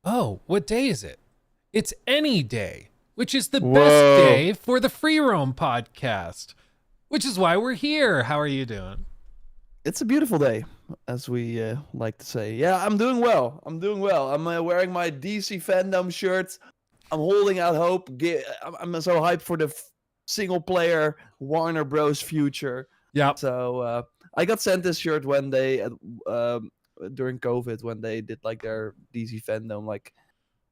Oh, what day is it? It's any day, which is the best Whoa. day for the Free Roam podcast, which is why we're here. How are you doing? It's a beautiful day, as we like to say. Yeah, I'm doing well. I'm wearing my DC fandom shirt. I'm holding out hope. I'm so hyped for the single player Warner Bros. Future. Yep. So I got sent this shirt when they, during COVID, when they did like their DC fandom, like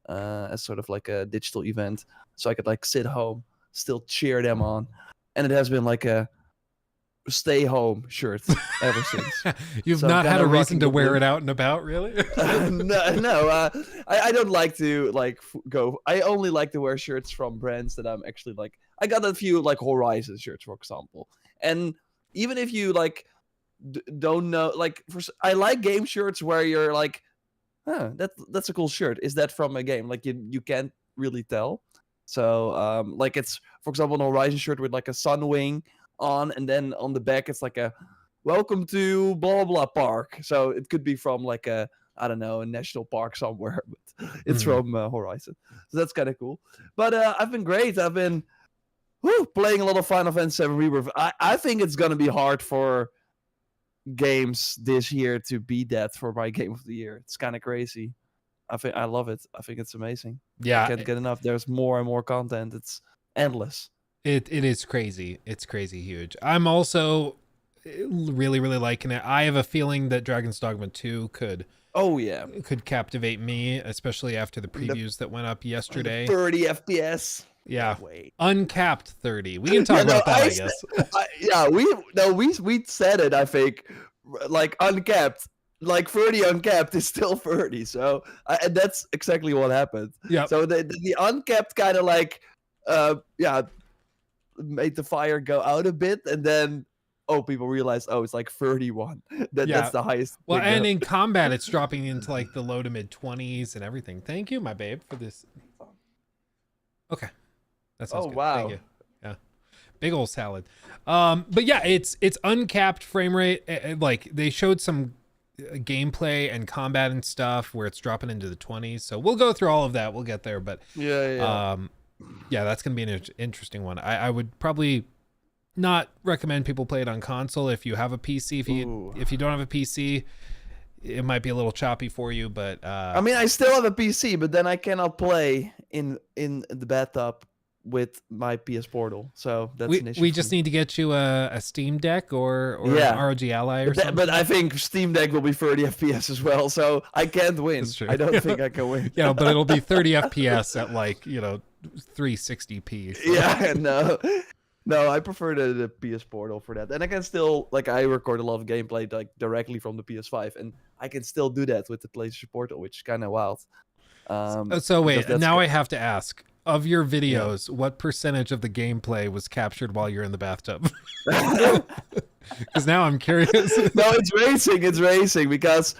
as sort of like a digital event. So I could like sit home, still cheer them on. And it has been like a stay home shirt ever since. You've So not I'm had a kinda reason rocking to the wear blue. it out and about, really? No. I don't like to like go. I only like to wear shirts from brands that I'm actually like. I got a few like Horizon shirts, for example. And even if you like don't know, like I like game shirts where you're like, huh, that's a cool shirt. Is that from a game? Like you can't really tell. So like it's, for example, an Horizon shirt with like a Sunwing on, and then on the back it's like a welcome to blah blah park. So it could be from like a, I don't know, a national park somewhere, but it's Mhm. from Horizon. So that's kind of cool. But I've been great. I've been playing a lot of Final Fantasy VII Rebirth. I think it's gonna be hard for games this year to beat that for my game of the year. It's kind of crazy. I love it. I think it's amazing. I Yeah, can't get enough. There's more and more content. It's endless. it is crazy. It's crazy huge. I'm also really, really liking it. I have a feeling that Dragon's Dogma 2 could Oh yeah, captivate me, especially after the the previews that went up yesterday. 30 FPS. Yeah. Wait. Uncapped 30. We can talk Yeah, no, about that, I I guess. yeah, we said it. I think like uncapped, like 30 uncapped is still 30. So and that's exactly what happened. Yep. So the uncapped kind of like yeah, made the fire go out a bit, and then people realized, it's like 31. Yeah. That's the highest. Well, they and go. in combat, it's dropping into like the low to mid 20s and everything. Thank you, my babe, for this. Okay. That sounds Oh, good. wow. Thank you. Yeah. Big old salad. But yeah, it's uncapped frame rate. Like they showed some gameplay and combat and stuff where it's dropping into the 20s. So we'll go through all of that. We'll get there. But Yeah. yeah, that's going to be an interesting one. I would probably not recommend people play it on console if you have a PC. If you don't have a PC, it might be a little choppy for you, but I mean, I still have a PC, but then I cannot play in the bathtub with my PS Portal. So that's an issue. we for just me. need to get you a Steam Deck or Yeah. an ROG Ally or But, something. but I think Steam Deck will be 30 FPS as well, so I can't win. That's true. I don't think I can win. Yeah, but it'll be 30 FPS at like 360p. So. Yeah, no, I prefer the PS Portal for that, and I can still I record a lot of gameplay like directly from the PS5, and I can still do that with the PlayStation Portal, which is kind of wild. So wait, because that's now good. I have to ask: of your videos, what percentage of the gameplay was captured while you're in the bathtub? Because now I'm curious. No, it's racing because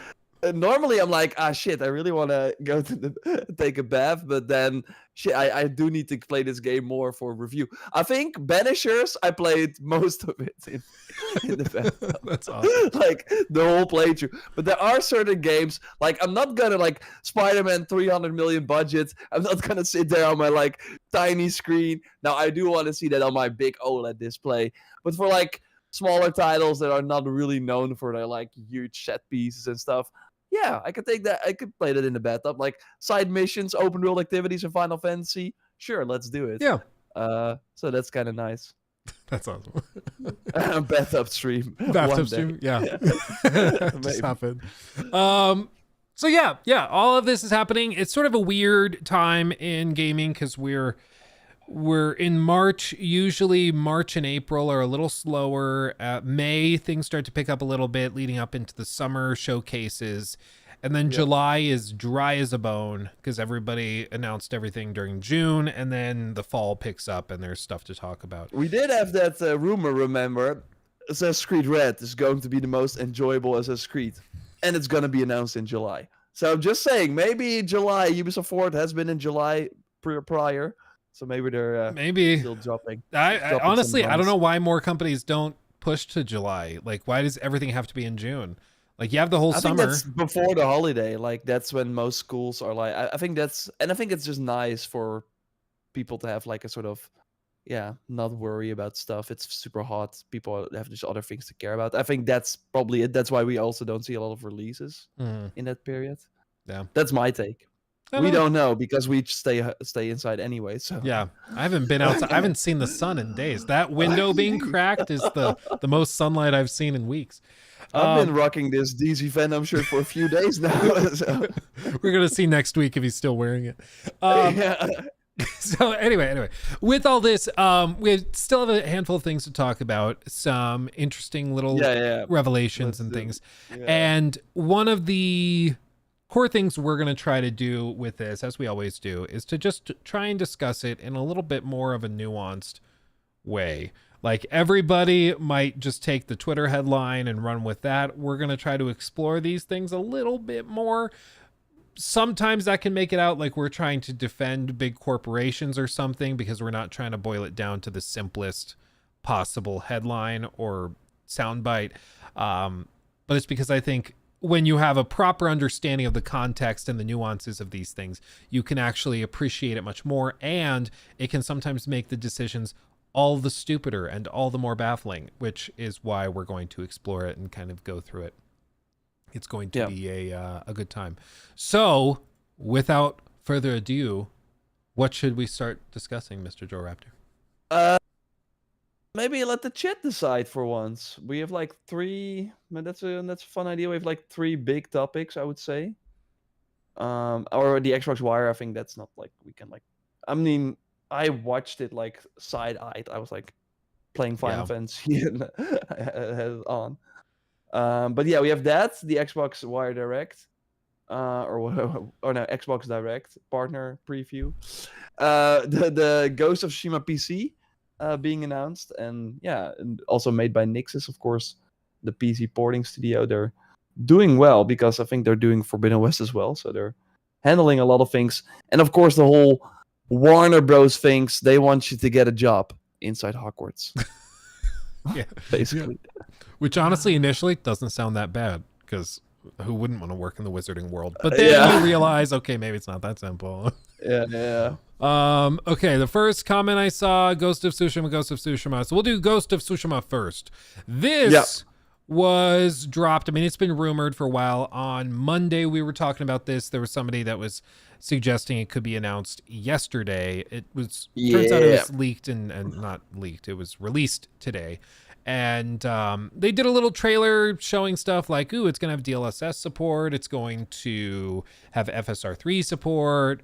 normally I'm like, shit, I really want to go to take a bath, but then shit, I do need to play this game more for review. I think Banishers, I played most of it in the bathtub. That's awesome. Like the whole playthrough. But there are certain games, like I'm not gonna like Spider-Man 300 million budget. I'm not gonna sit there on my like tiny screen. Now I do want to see that on my big OLED display. But for like smaller titles that are not really known for their like huge set pieces and stuff, yeah, I could take that. I could play that in the bathtub, like side missions, open world activities in Final Fantasy. Sure, let's do it. Yeah, So that's kind of nice. that's awesome. Bathtub stream. Bathtub one day. stream, yeah. Maybe. Just happened. So yeah, all of this is happening. It's sort of a weird time in gaming because we're in March. Usually March and April are a little slower. May, things start to pick up a little bit leading up into the summer showcases. And then July is dry as a bone because everybody announced everything during June. And then the fall picks up and there's stuff to talk about. We did have that rumor, remember? Assassin's Creed Red is going to be the most enjoyable Assassin's Creed. And it's going to be announced in July. So I'm just saying, maybe July, Ubisoft Forward has been in July prior. So maybe they're Maybe. still dropping. I honestly, some I don't bombs. know why more companies don't push to July. Like, why does everything have to be in June? Like you have the whole I think summer. that's before the holiday. Like that's when most schools are like. I think that's, and I think it's just nice for people to have like a sort of, yeah, not worry about stuff. It's super hot. People have just other things to care about. I think that's probably it. That's why we also don't see a lot of releases Mhm. in that period. Yeah. That's my take. I We know. don't know because we stay inside anyway. So Yeah, I haven't been outside. I haven't seen the sun in days. That window being cracked is the most sunlight I've seen in weeks. I've been rocking this DC Venom shirt for a few days now. So. We're gonna see next week if he's still wearing it. Yeah. So anyway, with all this, we still have a handful of things to talk about. Some interesting little revelations and things. Yeah. And one of the core things we're going to try to do with this, as we always do, is to just try and discuss it in a little bit more of a nuanced way. Like everybody might just take the Twitter headline and run with that. We're going to try to explore these things a little bit more. Sometimes that can make it out like we're trying to defend big corporations or something, because we're not trying to boil it down to the simplest possible headline or soundbite. But it's because I think when you have a proper understanding of the context and the nuances of these things, you can actually appreciate it much more, and it can sometimes make the decisions all the stupider and all the more baffling, which is why we're going to explore it and kind of go through it. It's going to be a good time. So, without further ado, what should we start discussing, Mr. Joe Raptor? Maybe let the chat decide for once. We have like 3. That's a fun idea. We have like 3 big topics, I would say. Or the Xbox Wire. I think that's not like we can like. I mean, I watched it like side-eyed. I was like playing Final Fantasy and I had it on. But yeah, we have that, the Xbox Wire Direct, or no, Xbox Direct partner preview. The Ghost of Tsushima PC being announced, and and also made by Nixxes, of course, the PC porting studio. They're doing well because I think they're doing Forbidden West as well, so they're handling a lot of things. And of course, the whole Warner Bros. Thinks they want you to get a job inside Hogwarts. Yeah, basically. Yeah. Which honestly, initially, doesn't sound that bad, because who wouldn't want to work in the wizarding world? But then you realize, okay, maybe it's not that simple. Yeah. Okay, the first comment I saw, Ghost of Tsushima. So we'll do Ghost of Tsushima first. This was dropped. I mean, it's been rumored for a while. On Monday, we were talking about this. There was somebody that was suggesting it could be announced yesterday. It was turns out it was leaked and not leaked. It was released today. And they did a little trailer showing stuff like, ooh, it's going to have DLSS support. It's going to have FSR3 support.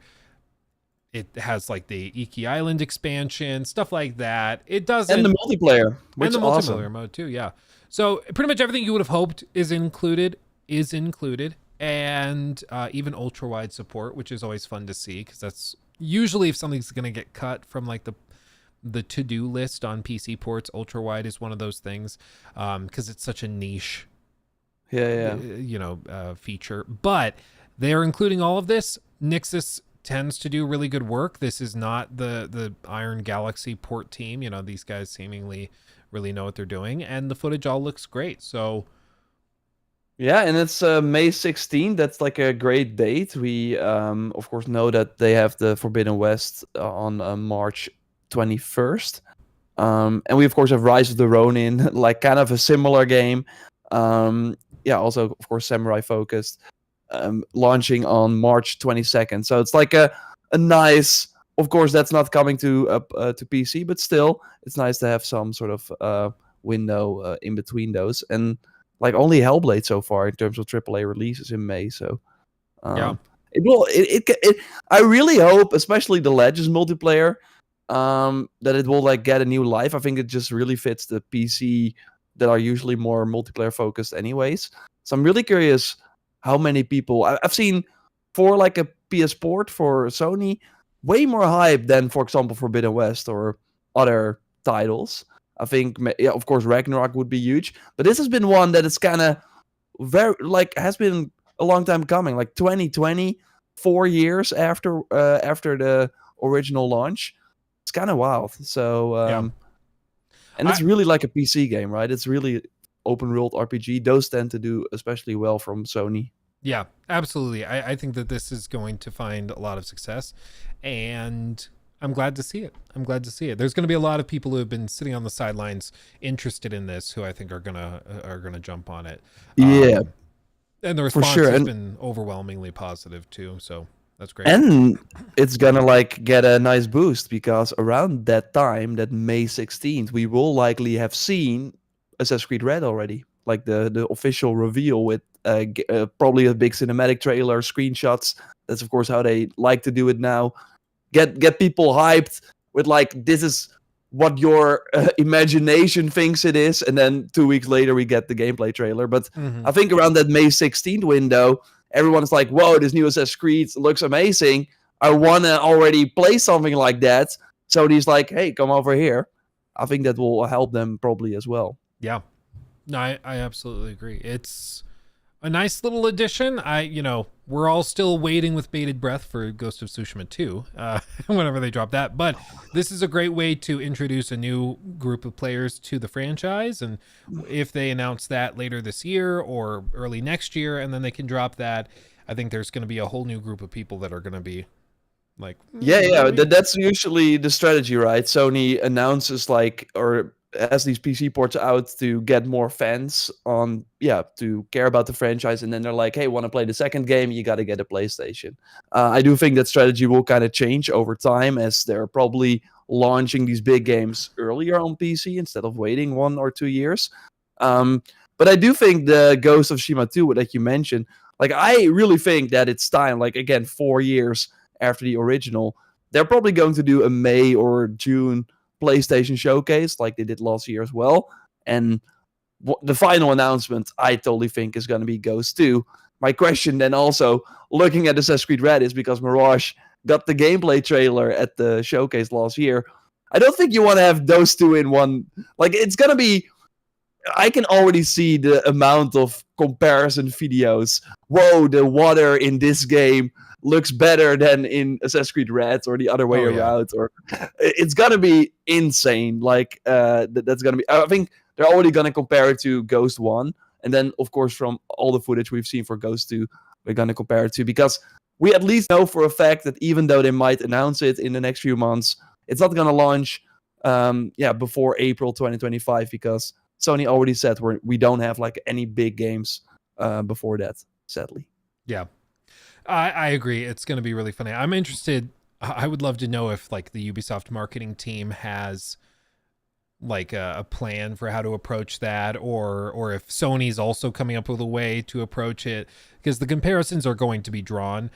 It has like the Iki Island expansion, stuff like that. It doesn't. And the multiplayer, which and the is awesome. multiplayer mode too, yeah. So pretty much everything you would have hoped is included. And even ultra wide support, which is always fun to see, because that's usually if something's going to get cut from like the to-do list on PC ports, ultra wide is one of those things, because it's such a niche feature. But they're including all of this. Nixxes tends to do really good work. This is not the Iron Galaxy port team. These guys seemingly really know what they're doing, and the footage all looks great. So yeah, and it's May 16th. That's like a great date. We of course know that they have the Forbidden West on March 21st. And we of course have Rise of the Ronin, like kind of a similar game. Also of course samurai focused, launching on March 22nd. So it's like a nice, of course that's not coming to PC, but still it's nice to have some sort of window in between those. And like only Hellblade so far in terms of AAA releases in May. So it will. I really hope, especially the Legends multiplayer, that it will like get a new life. I think it just really fits the PC that are usually more multiplayer focused, anyways. So I'm really curious how many people I've seen for like a PS port for Sony, way more hype than, for example, Forbidden West or other titles. I think, of course, Ragnarok would be huge, but this has been one that is kind of has been a long time coming, like 2020, 4 years after the original launch. It's kind of wild. So, and it's really like a PC game, right? It's really open world RPG, those tend to do especially well from Sony. Yeah, absolutely. I think that this is going to find a lot of success, and I'm glad to see it. I'm glad to see it. There's going to be a lot of people who have been sitting on the sidelines interested in this, who I think are gonna jump on it. Yeah, And the for response sure. has And been overwhelmingly positive too. So that's great. and it's gonna like get a nice boost because around that time, that May 16th, we will likely have seen Assassin's Creed Red already, like the official reveal with probably a big cinematic trailer, screenshots. That's of course how they like to do it now. Get people hyped with like, this is what your imagination thinks it is, and then 2 weeks later we get the gameplay trailer. But I think around that May 16th window, everyone's like, whoa, this new Assassin's Creed looks amazing. I want to already play something like that. So he's like, hey, come over here. I think that will help them probably as well. Yeah. No, I absolutely agree. It's a nice little addition. We're all still waiting with bated breath for Ghost of Tsushima 2, whenever they drop that. But this is a great way to introduce a new group of players to the franchise. And if they announce that later this year or early next year, and then they can drop that, I think there's going to be a whole new group of people that are going to be like, Yeah, that's usually the strategy, right? Sony announces or has these PC ports out to get more fans on, to care about the franchise, and then they're like, hey, want to play the second game, you got to get a PlayStation. I do think that strategy will kind of change over time, as they're probably launching these big games earlier on PC instead of waiting 1 or 2 years. But I do think the Ghost of Tsushima 2 that you mentioned, like, I really think that it's time, like, again, 4 years after the original, they're probably going to do a May or June PlayStation showcase like they did last year as well. And the final announcement, I totally think, is going to be Ghost 2. My question then also, looking at Assassin's Creed Red, is because Mirage got the gameplay trailer at the showcase last year. I don't think you want to have those two in one. Like, it's going to be... I can already see the amount of comparison videos. Whoa, the water in this game looks better than in Assassin's Creed Red, or the other way around. Yeah. Or it's gonna be insane. Like that's gonna be. I think they're already gonna compare it to Ghost 1, and then of course from all the footage we've seen for Ghost 2, we're gonna compare it to, because we at least know for a fact that even though they might announce it in the next few months, it's not gonna launch before April 2025, because Sony already said we don't have like any big games before that, sadly. Yeah. I agree. It's going to be really funny. I'm interested. I would love to know if like the Ubisoft marketing team has like a plan for how to approach that, or if Sony's also coming up with a way to approach it, because the comparisons are going to be drawn.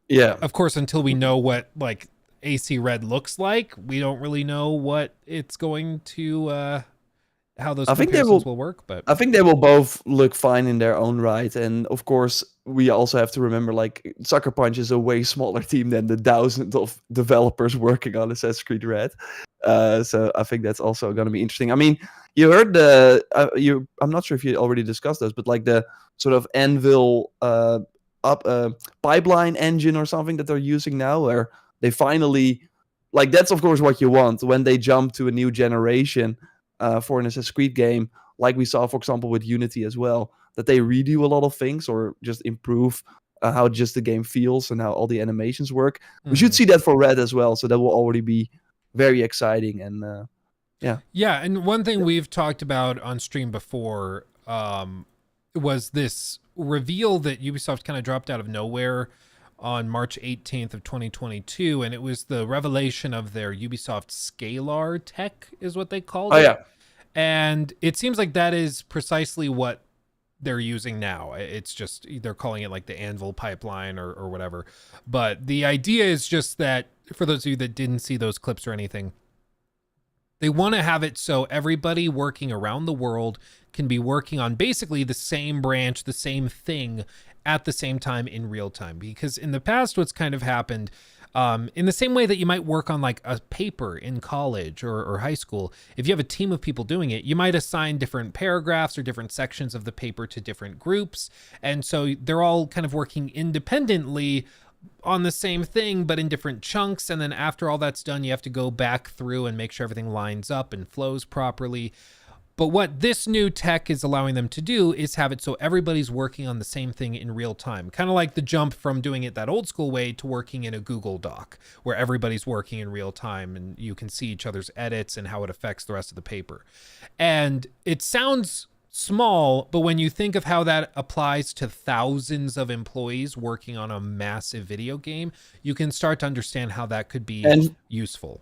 Yeah. Of course, until we know what like AC Red looks like, we don't really know what it's going to how those comparisons will work. But I think they will both look fine in their own right. And of course, we also have to remember, like, Sucker Punch is a way smaller team than the thousands of developers working on Assassin's Creed Red. So I think that's also going to be interesting. I mean, you heard I'm not sure if you already discussed those, but like the sort of Anvil pipeline engine or something that they're using now, where they finally, like, that's of course what you want when they jump to a new generation for an Assassin's Creed game, like we saw, for example, with Unity as well, that they redo a lot of things or just improve how just the game feels and how all the animations work. Mm-hmm. We should see that for Red as well, so that will already be very exciting. And yeah, and one thing we've talked about on stream before was this reveal that Ubisoft kind of dropped out of nowhere on March 18th of 2022, and it was the revelation of their Ubisoft Scalar tech, is what they called it. Yeah. And it seems like that is precisely what they're using now. It's just, they're calling it like the Anvil pipeline or whatever. But the idea is just that, for those of you that didn't see those clips or anything, they want to have it so everybody working around the world can be working on basically the same branch, the same thing at the same time in real time. Because in the past, what's kind of happened, in the same way that you might work on like a paper in college or high school, if you have a team of people doing it, you might assign different paragraphs or different sections of the paper to different groups. And so they're all kind of working independently on the same thing, but in different chunks. And then after all that's done, you have to go back through and make sure everything lines up and flows properly. But what this new tech is allowing them to do is have it so everybody's working on the same thing in real time. Kind of like the jump from doing it that old school way to working in a Google Doc, where everybody's working in real time and you can see each other's edits and how it affects the rest of the paper. And it sounds small, but when you think of how that applies to thousands of employees working on a massive video game, you can start to understand how that could be useful.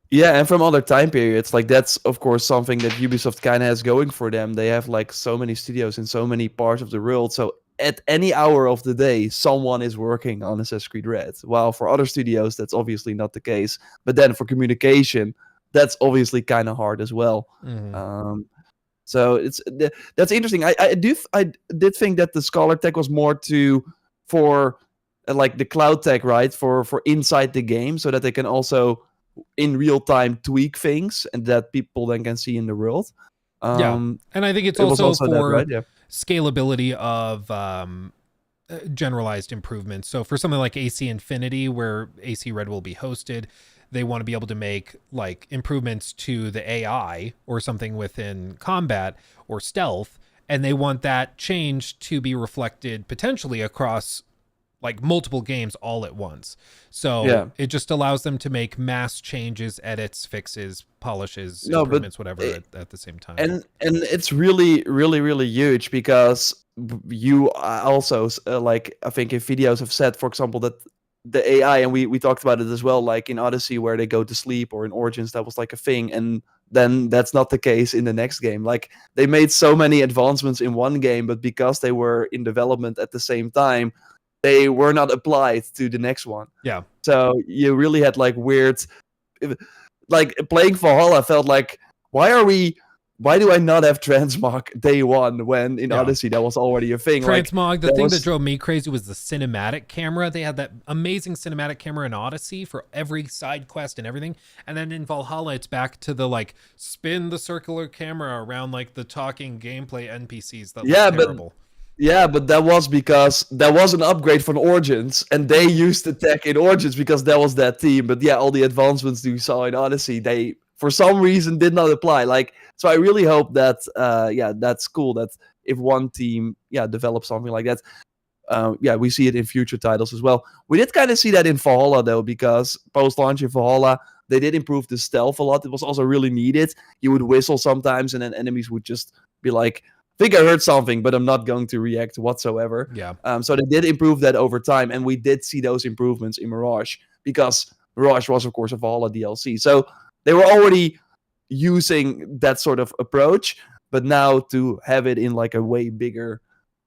Yeah, and from other time periods, like that's of course something that Ubisoft kind of has going for them. They have like so many studios in so many parts of the world, so at any hour of the day, someone is working on Assassin's Creed Red. While for other studios, that's obviously not the case. But then for communication, that's obviously kind of hard as well. Mm-hmm. So that's interesting. I did think that the Scholar tech was more for like the cloud tech, right? For inside the game, so that they can also in real time tweak things and that people then can see in the world. And I think it's also for that, right? Yeah. scalability of generalized improvements. So for something like AC Infinity, where AC Red will be hosted, they want to be able to make like improvements to the AI or something within combat or stealth, and they want that change to be reflected potentially across like multiple games all at once. So it just allows them to make mass changes, edits, fixes, polishes, improvements, whatever at the same time. And it's really, really, really huge because you also like I think if videos have said, for example, that the AI, and we talked about it as well, like in Odyssey where they go to sleep, or in Origins that was like a thing, and then that's not the case in the next game. Like they made so many advancements in one game, but because they were in development at the same time, they were not applied to the next one. Yeah. So you really had like weird, like playing Valhalla felt like, why do I not have transmog day one when in Odyssey that was already a thing? Transmog, the thing that drove me crazy was the cinematic camera. They had that amazing cinematic camera in Odyssey for every side quest and everything. And then in Valhalla, it's back to the like spin the circular camera around like the talking gameplay NPCs. That was terrible. But that was because that was an upgrade from Origins, and they used the tech in Origins because that was that team. But yeah, all the advancements you saw in Odyssey, they for some reason did not apply. Like, so I really hope that that's cool. That if one team develops something like that, we see it in future titles as well. We did kind of see that in Valhalla though, because post-launch in Valhalla, they did improve the stealth a lot. It was also really needed. You would whistle sometimes, and then enemies would just be like, think I heard something, but I'm not going to react whatsoever. Yeah. So they did improve that over time, and we did see those improvements in Mirage, because Mirage was, of course, a Valhalla DLC. So they were already using that sort of approach, but now to have it in like a way bigger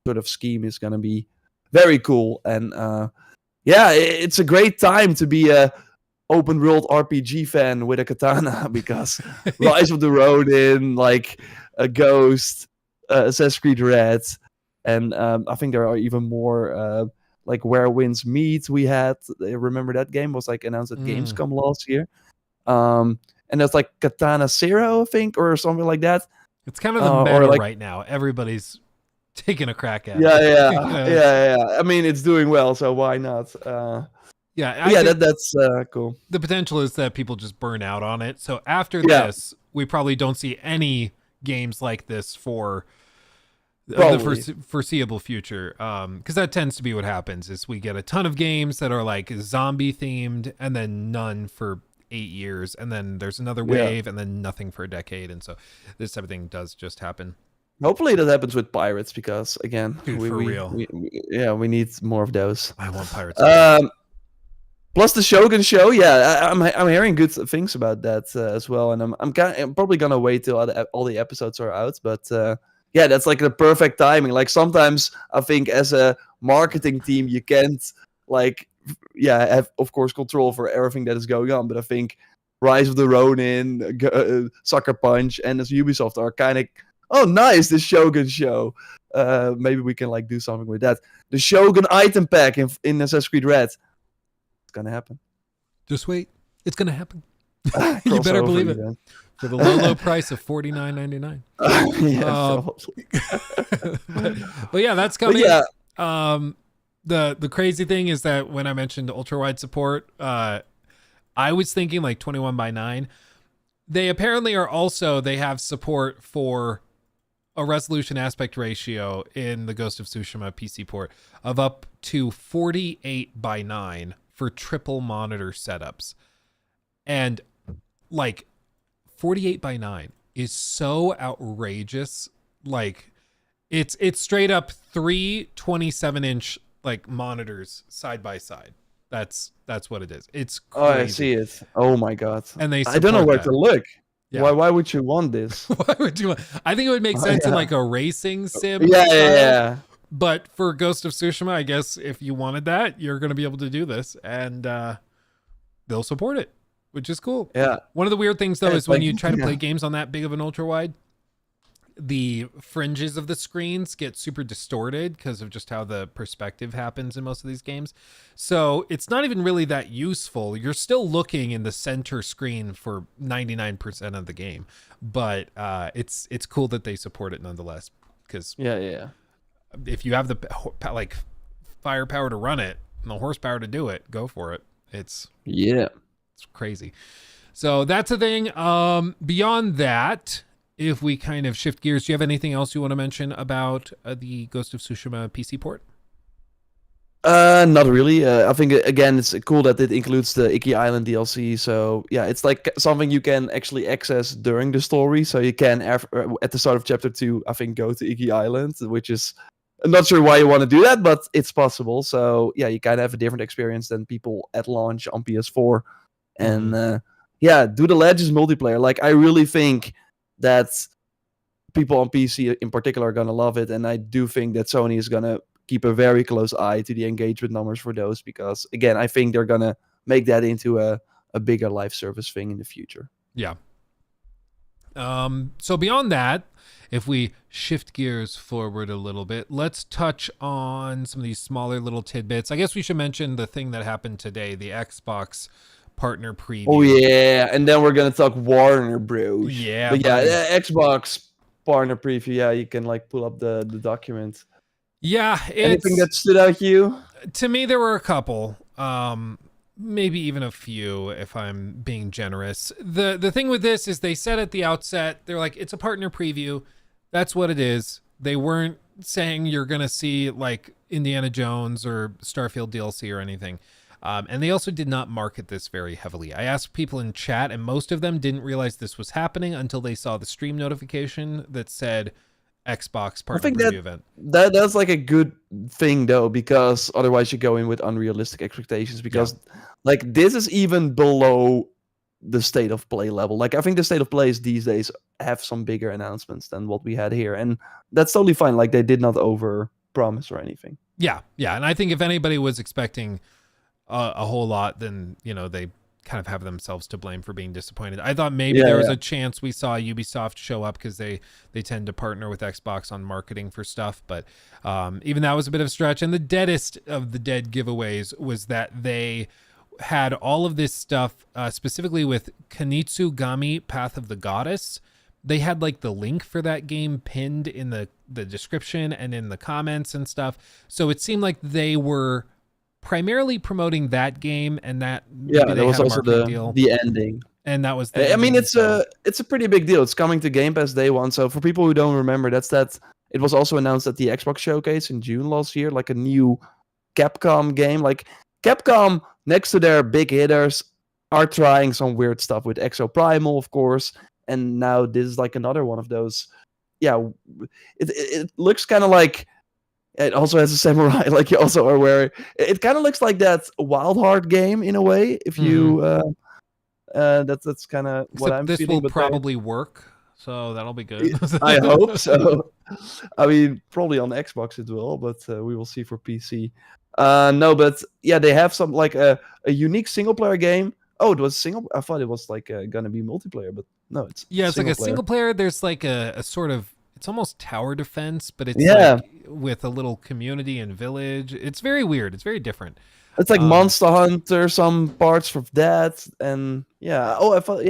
sort of scheme is going to be very cool. And it's a great time to be a open world RPG fan with a katana, because Rise of the Ronin, like a Ghost, Assassin's Creed Red, and I think there are even more like Where Winds Meet. We had, remember that game was like announced at Gamescom last year, and there's like Katana Zero, I think, or something like that. It's kind of the meta right now. Everybody's taking a crack at it. Yeah. I mean, it's doing well, so why not? That's cool. The potential is that people just burn out on it. So after this, we probably don't see any games like this for the foreseeable future, because that tends to be what happens. Is we get a ton of games that are like zombie themed, and then none for 8 years, and then there's another wave, and then nothing for a decade. And so this type of thing does just happen. Hopefully that happens with Pirates, because again, real, we need more of those. I want Pirates. Plus the Shogun show, I'm hearing good things about that as well, and I'm probably gonna wait till all the episodes are out. But that's like the perfect timing. Like sometimes I think as a marketing team you can't have of course control for everything that is going on. But I think Rise of the Ronin, Sucker Punch, and as Ubisoft are kind of, oh nice, the Shogun show. Maybe we can like do something with that. The Shogun item pack in Assassin's Creed Red. It's gonna happen. Just wait. It's gonna happen. You better believe it. Then. For the low price of $49.99. But yeah, that's coming. The crazy thing is that when I mentioned ultra wide support, I was thinking like 21 by 9. They apparently are also, they have support for a resolution aspect ratio in the Ghost of Tsushima PC port of up to 48:9 for triple monitor setups. And like 48:9 is so outrageous. Like it's straight up 3 27-inch like monitors side by side. That's what it is. It's crazy. Oh, I see it. Oh my god. And they I don't know support where that. to look. Yeah. Why would you want this? Why would you? I think it would make sense in like a racing sim. Yeah, style. yeah. But for Ghost of Tsushima, I guess if you wanted that, you're going to be able to do this, and they'll support it, which is cool. Yeah. One of the weird things though Yeah, is it's when like- you try to play yeah. games on that big of an ultra wide, the fringes of the screens get super distorted because of just how the perspective happens in most of these games. So it's not even really that useful. You're still looking in the center screen for 99% of the game, but it's cool that they support it nonetheless. Because Yeah. if you have the like firepower to run it and the horsepower to do it, go for it. It's crazy. So that's a thing. Beyond that, if we kind of shift gears, do you have anything else you want to mention about the Ghost of Tsushima PC port? Not really. I think again, it's cool that it includes the Icky Island DLC. So yeah, it's like something you can actually access during the story. So you can at the start of chapter 2, I think, go to Icky Island, which is I'm not sure why you want to do that, but it's possible. So yeah, you kind of have a different experience than people at launch on PS4. And yeah, do the Legends multiplayer. Like I really think that people on PC in particular are gonna love it, and I do think that Sony is gonna keep a very close eye to the engagement numbers for those, because again, I think they're gonna make that into a bigger live service thing in the future. Yeah. So beyond that, if we shift gears forward a little bit, let's touch on some of these smaller little tidbits. I guess we should mention the thing that happened today, the Xbox partner preview. Oh yeah, and then we're gonna talk Warner Bros. Yeah, but yeah, Xbox partner preview. Yeah, you can like pull up the document. Yeah, anything that stood out to you? To me, there were a couple, maybe even a few, if I'm being generous. The thing with this is they said at the outset, they're like, it's a partner preview. That's what it is. They weren't saying you're gonna see like Indiana Jones or Starfield DLC or anything. And they also did not market this very heavily. I asked people in chat, and most of them didn't realize this was happening until they saw the stream notification that said Xbox partner preview event. That's like a good thing though, because otherwise you go in with unrealistic expectations. Because like this is even below the state of play level. Like I think the state of plays these days have some bigger announcements than what we had here, and that's totally fine. Like they did not over promise or anything. Yeah, and I think if anybody was expecting a whole lot, then they kind of have themselves to blame for being disappointed. I thought maybe there was a chance we saw Ubisoft show up because they tend to partner with Xbox on marketing for stuff, but even that was a bit of a stretch. And the deadest of the dead giveaways was that they had all of this stuff specifically with Kanitsugami Path of the Goddess. They had like the link for that game pinned in the description and in the comments and stuff, so it seemed like they were primarily promoting that game, and that that was also the ending, and that was I mean it's a pretty big deal. It's coming to Game Pass day one. So for people who don't remember, it was also announced at the Xbox showcase in June last year, like a new Capcom game. Like Capcom, next to their big hitters, are trying some weird stuff with Exo Primal, of course, and now this is like another one of those. It looks kind of like it also has a samurai, like you also are aware. It kind of looks like that Wild Heart game in a way. If you, that's kind of what I'm this feeling. This will probably work, so that'll be good. I hope so. I mean, probably on Xbox it will, but we will see for PC. No, but yeah, they have some like a unique single player game. Oh, it was single. I thought it was like gonna be multiplayer, but no, it's like a single player. There's like a sort of. It's almost tower defense, but it's like with a little community and village. It's very weird. It's very different. It's like Monster Hunter, some parts of that, and I thought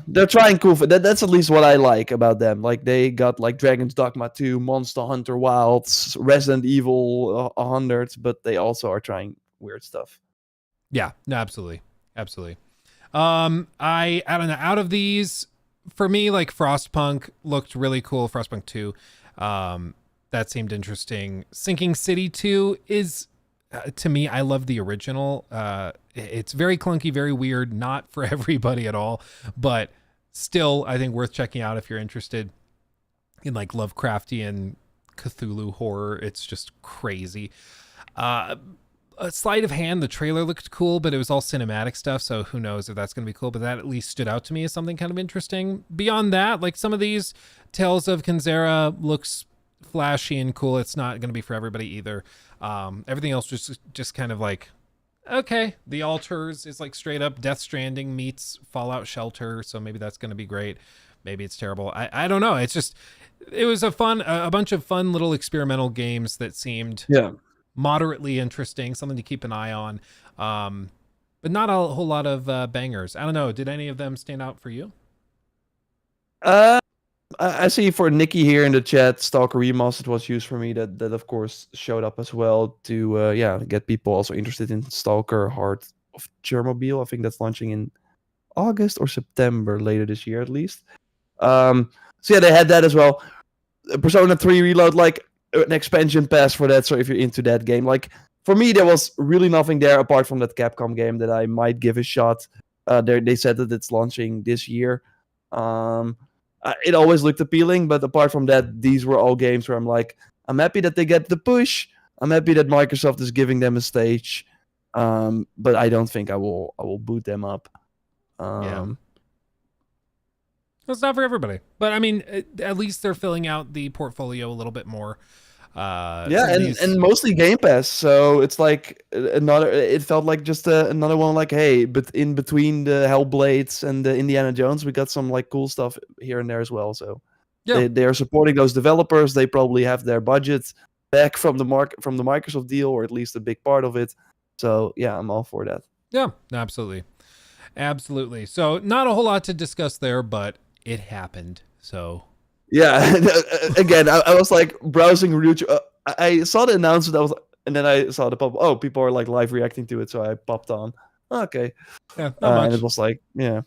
they're trying cool. That's at least what I like about them. Like they got like Dragon's Dogma 2, Monster Hunter Wilds, Resident Evil 100, but they also are trying weird stuff. Yeah, no, absolutely. I don't know. Out of these, for me, like Frostpunk looked really cool. Frostpunk 2, that seemed interesting. Sinking City 2 is, to me, I love the original. It's very clunky, very weird, not for everybody at all, but still, I think worth checking out if you're interested in like Lovecraftian Cthulhu horror. It's just crazy. A sleight of hand, the trailer looked cool, but it was all cinematic stuff, so who knows if that's going to be cool, but that at least stood out to me as something kind of interesting. Beyond that, like some of these, Tales of Kenzera looks flashy and cool. It's not going to be for everybody either. Everything else just kind of like, okay. The Altars is like straight up Death Stranding meets Fallout Shelter, so maybe that's going to be great. Maybe it's terrible. I don't know. It's just, it was a bunch of fun little experimental games that seemed moderately interesting, something to keep an eye on, but not a whole lot of bangers. I don't know. Did any of them stand out for you? I see for Nikki here in the chat, Stalker Remastered was used for me. That of course showed up as well to get people also interested in Stalker Heart of Chernobyl. I think that's launching in August or September later this year at least. So yeah, they had that as well. Persona 3 Reload, like an expansion pass for that. So if you're into that game, like for me, there was really nothing there apart from that Capcom game that I might give a shot. They said that it's launching this year. It always looked appealing, but apart from that, these were all games where I'm like, I'm happy that they get the push. I'm happy that Microsoft is giving them a stage. But I don't think I will boot them up. It's not for everybody, but I mean, at least they're filling out the portfolio a little bit more. And mostly Game Pass, so it's like another. It felt like just another one. Like, hey, but in between the Hellblades and the Indiana Jones, we got some like cool stuff here and there as well. So they are supporting those developers. They probably have their budget back from the Microsoft deal, or at least a big part of it. So yeah, I'm all for that. Yeah, absolutely. So not a whole lot to discuss there, but it happened. So yeah, again, I was like browsing YouTube. I saw the announcement, and then I saw the pop. Oh, people are like live reacting to it, so I popped on. Okay, yeah, not much. And it was like, yeah,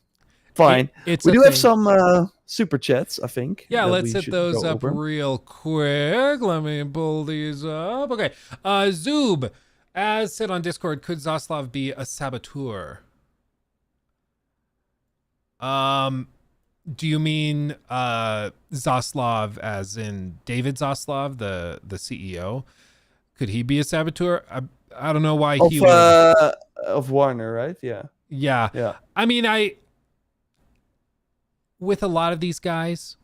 fine. We do have some super chats, I think. Yeah, let's hit those up real quick. Let me pull these up. Okay, Zoob, as said on Discord, could Zaslav be a saboteur? Do you mean Zaslav as in David Zaslav, the CEO? Could he be a saboteur? I don't know why he would. Of Warner, right? Yeah. I mean, with a lot of these guys,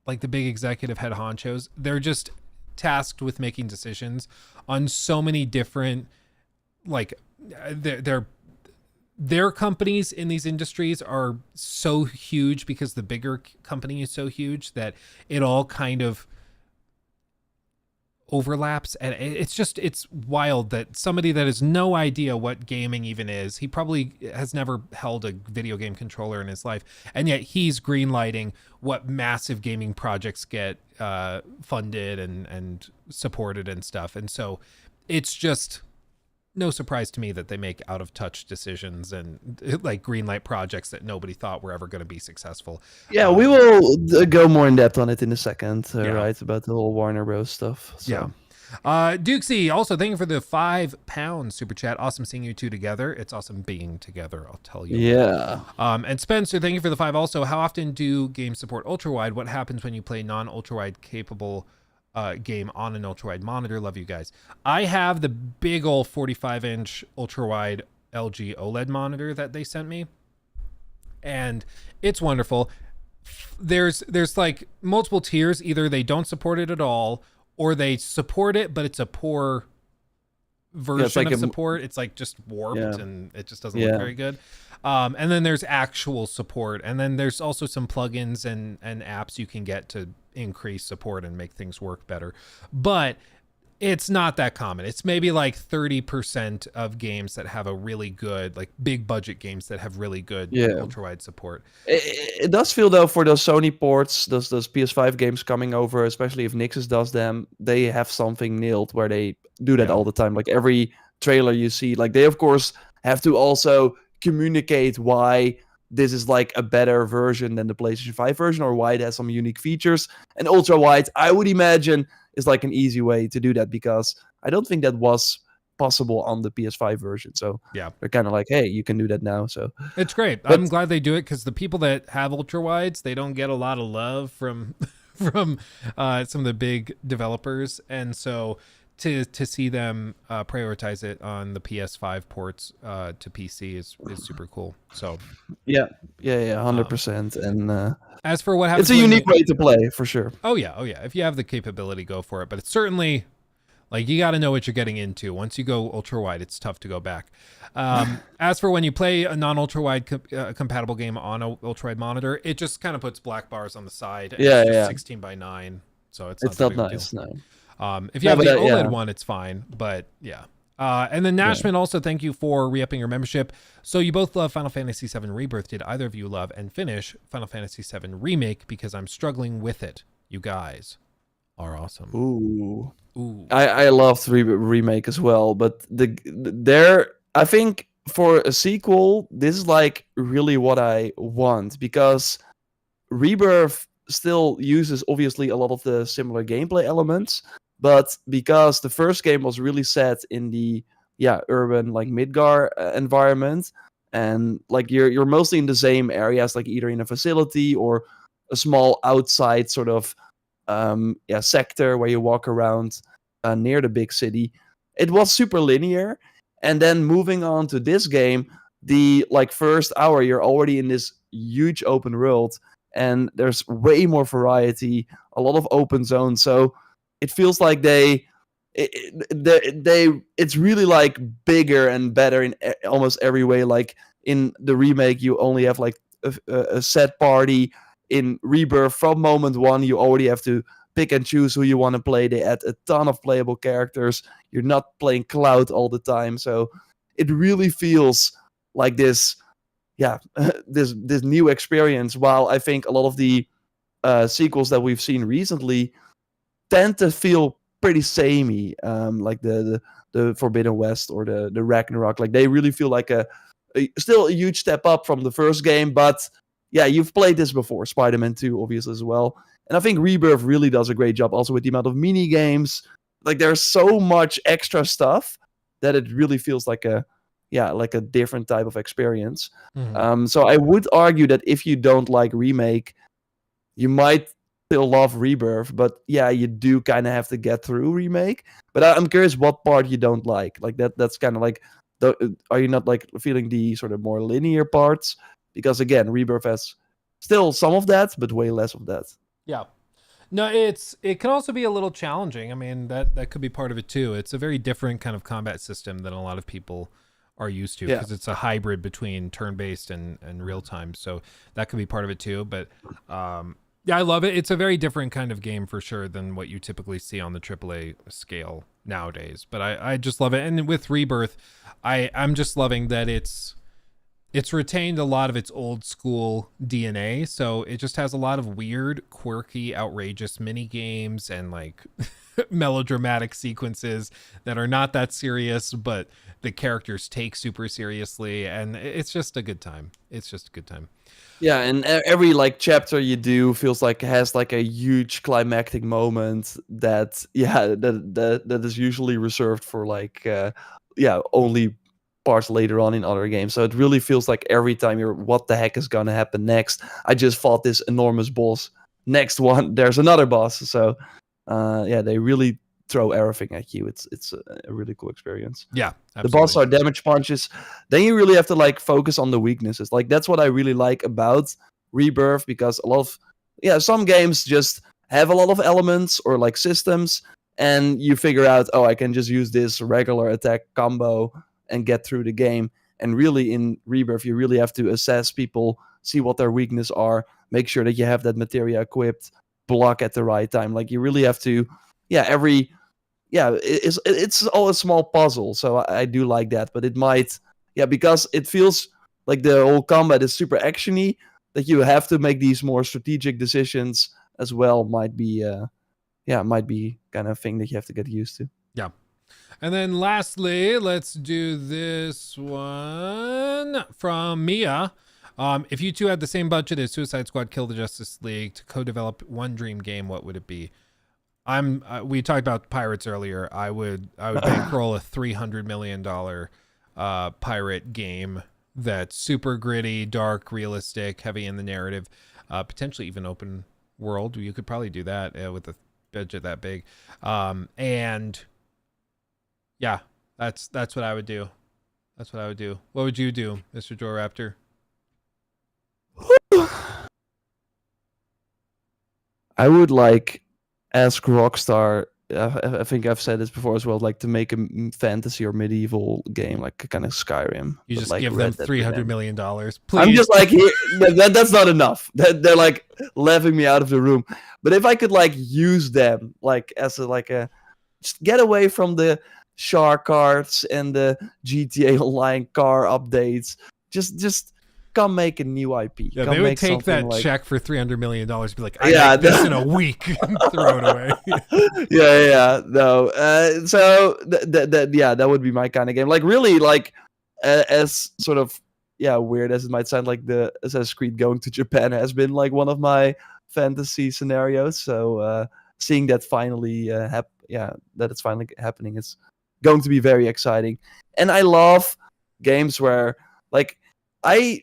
like the big executive head honchos, they're just tasked with making decisions on so many different, like their companies in these industries are so huge because the bigger company is so huge that it all kind of overlaps. And it's wild that somebody that has no idea what gaming even is, he probably has never held a video game controller in his life, and yet he's greenlighting what massive gaming projects get funded and supported and stuff. And so it's just no surprise to me that they make out of touch decisions and like greenlight projects that nobody thought were ever going to be successful. Yeah, we will go more in depth on it in a second, right? About the whole Warner Bros. Stuff. So. Yeah. Dukesy, also thank you for the £5 super chat. Awesome seeing you two together. It's awesome being together, I'll tell you. Yeah. And Spencer, thank you for the 5 also. How often do games support ultra wide? What happens when you play non-ultra wide capable game on an ultra wide monitor? Love you guys. I have the big old 45-inch ultra wide LG OLED monitor that they sent me, and it's wonderful. There's like multiple tiers. Either they don't support it at all, or they support it, but it's a poor version of support. It's like just warped and it just doesn't look very good. And then there's actual support, and then there's also some plugins and apps you can get to increase support and make things work better, but it's not that common. It's maybe like 30% of games that have a really good, like big budget games that have really good ultra wide support. It does feel though, for those Sony ports, those PS5 games coming over, especially if Nixus does them, they have something nailed where they do that all the time. Like every trailer you see, like they of course have to also communicate why this is like a better version than the PlayStation 5 version, or why it has some unique features. And ultra wide, I would imagine, is like an easy way to do that, because I don't think that was possible on the PS5 version. So Yeah. they're kind of like, hey, you can do that now. So It's great. But- I'm glad they do it, because the people that have ultra wides, they don't get a lot of love from from some of the big developers, and so to see them prioritize it on the PS5 ports to PC is super cool. So yeah, 100%. And as for what happens, it's a when unique way to play for sure. Oh yeah. If you have the capability, go for it. But it's certainly, like, you got to know what you're getting into. Once you go ultra wide, it's tough to go back. As for when you play a non-ultra wide compatible game on a ultra wide monitor, it just kind of puts black bars on the side. And it's just 16 by 9, so it's not not nice. deal. No. If you have the OLED yeah. one, it's fine. But yeah. And then Nashman, also thank you for re-upping your membership. So you both love Final Fantasy VII Rebirth. Did either of you love and finish Final Fantasy VII Remake? Because I'm struggling with it. You guys are awesome. Ooh. Ooh. I loved Remake as well, but I think for a sequel, this is like really what I want, because Rebirth still uses obviously a lot of the similar gameplay elements, but because the first game was really set in the urban, like, Midgar environment, and like you're mostly in the same areas, like either in a facility or a small outside sort of sector where you walk around near the big city. It was super linear, and then moving on to this game, the like first hour you're already in this huge open world, and there's way more variety, a lot of open zones. So it feels like it's really like bigger and better in almost every way. Like in the remake, you only have like a set party. In Rebirth, from moment one, you already have to pick and choose who you want to play. They add a ton of playable characters. You're not playing Cloud all the time, so it really feels like this this new experience. While I think a lot of the sequels that we've seen recently tend to feel pretty samey, like the Forbidden West or the Ragnarok. Like, they really feel like still a huge step up from the first game, but yeah, you've played this before. Spider-Man 2, obviously, as well. And I think Rebirth really does a great job also with the amount of mini games. Like, there's so much extra stuff that it really feels like a different type of experience. Mhm. So I would argue that if you don't like Remake, you might still love Rebirth, but yeah, you do kind of have to get through Remake. But I'm curious what part you don't like. Like, that's kind of like, are you not like feeling the sort of more linear parts? Because again, Rebirth has still some of that, but way less of that. Yeah. No, it can also be a little challenging. I mean, that could be part of it too. It's a very different kind of combat system than a lot of people are used to, because it's a hybrid between turn-based and real-time. So that could be part of it too. But yeah, I love it. It's a very different kind of game for sure than what you typically see on the AAA scale nowadays. But I just love it. And with Rebirth, I'm just loving that it's retained a lot of its old school DNA. So it just has a lot of weird, quirky, outrageous mini games and like melodramatic sequences that are not that serious, but the characters take super seriously. And it's just a good time. It's just a good time. Yeah, and every like chapter you do feels like it has like a huge climactic moment that that is usually reserved for like only parts later on in other games. So it really feels like every time you're, what the heck is gonna happen next? I just fought this enormous boss. Next one, there's another boss. So they really throw everything at you. It's a really cool experience. Yeah, absolutely. The boss are damage punches. Then you really have to like focus on the weaknesses. Like, that's what I really like about Rebirth, because a lot of some games just have a lot of elements or like systems, and you figure out, oh, I can just use this regular attack combo and get through the game. And really in Rebirth, you really have to assess people, see what their weaknesses are, make sure that you have that materia equipped, block at the right time. Like, you really have to, it's all a small puzzle. So I do like that, but it might, because it feels like the whole combat is super actiony, that you have to make these more strategic decisions as well. Might be kind of thing that you have to get used to. Yeah. And then lastly, let's do this one from Mia. If you two had the same budget as Suicide Squad, Kill the Justice League to co-develop one dream game, what would it be? We talked about pirates earlier. I would bankroll a $300 million pirate game that's super gritty, dark, realistic, heavy in the narrative, potentially even open world. You could probably do that with a budget that big. And yeah, that's what I would do. That's what I would do. What would you do, Mr. Joe Raptor? I would ask Rockstar. I think I've said this before as well. Like to make a fantasy or medieval game, like kind of Skyrim. You just like give them $300 million. Please. I'm just like, that's not enough. They're like laughing me out of the room. But if I could use them as a just get away from the shark cards and the GTA Online car updates. Just come make a new IP. Yeah, come they would take that check for $300 million. Be like, I make this in a week, and throw it away. No. So that would be my kind of game. Really, as sort of weird as it might sound, the Assassin's Creed going to Japan has been one of my fantasy scenarios. So seeing that finally that it's finally happening is going to be very exciting. And I love games where I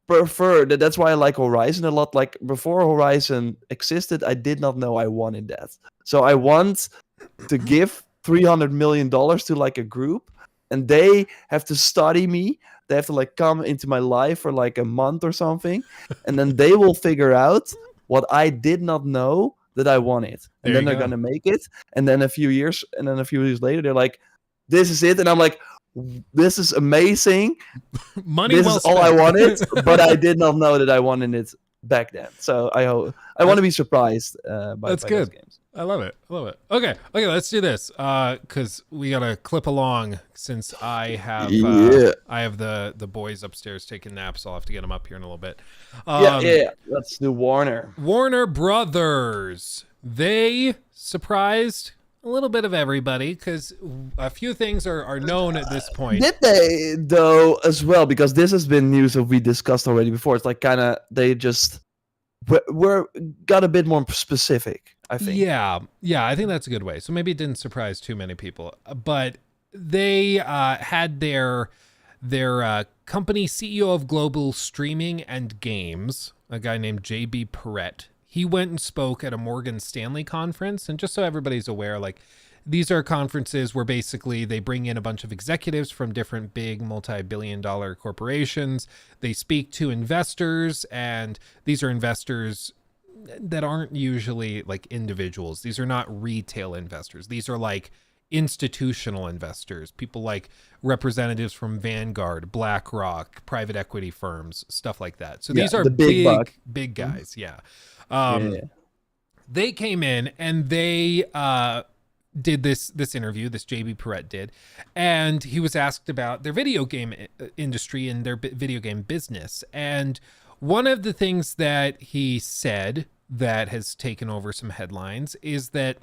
prefer that's why I like Horizon a lot. Before Horizon existed, I did not know I wanted that. So I want to give $300 million to a group, and they have to study me. They have to come into my life for a month or something, and then they will figure out what I did not know that I wanted. And then they're gonna make it. And then a few years later, they're like, "This is it," and I'm like, this is amazing. Money this well is all I wanted, but I did not know that I wanted it back then. So I want to be surprised by good. those games. I love it. Okay, let's do this because we gotta clip along since I have the boys upstairs taking naps. So I'll have to get them up here in a little bit. Let's do Warner Brothers. They surprised a little bit of everybody because a few things are known at this point. Did they though as well? Because this has been news that we discussed already before. It's they just got a bit more specific, I think. Yeah, I think that's a good way. So maybe it didn't surprise too many people, but they had their company CEO of global streaming and games, a guy named JB Perrette. He went and spoke at a Morgan Stanley conference. And just so everybody's aware, these are conferences where basically they bring in a bunch of executives from different big multi-billion-dollar corporations. They speak to investors, and these are investors that aren't usually individuals. These are not retail investors. These are institutional investors, people like representatives from Vanguard, BlackRock, private equity firms, stuff like that. So these are the big guys. Yeah. They came in and they did this interview, this JB Perrette did, and he was asked about their video game industry and their video game business. And one of the things that he said that has taken over some headlines is that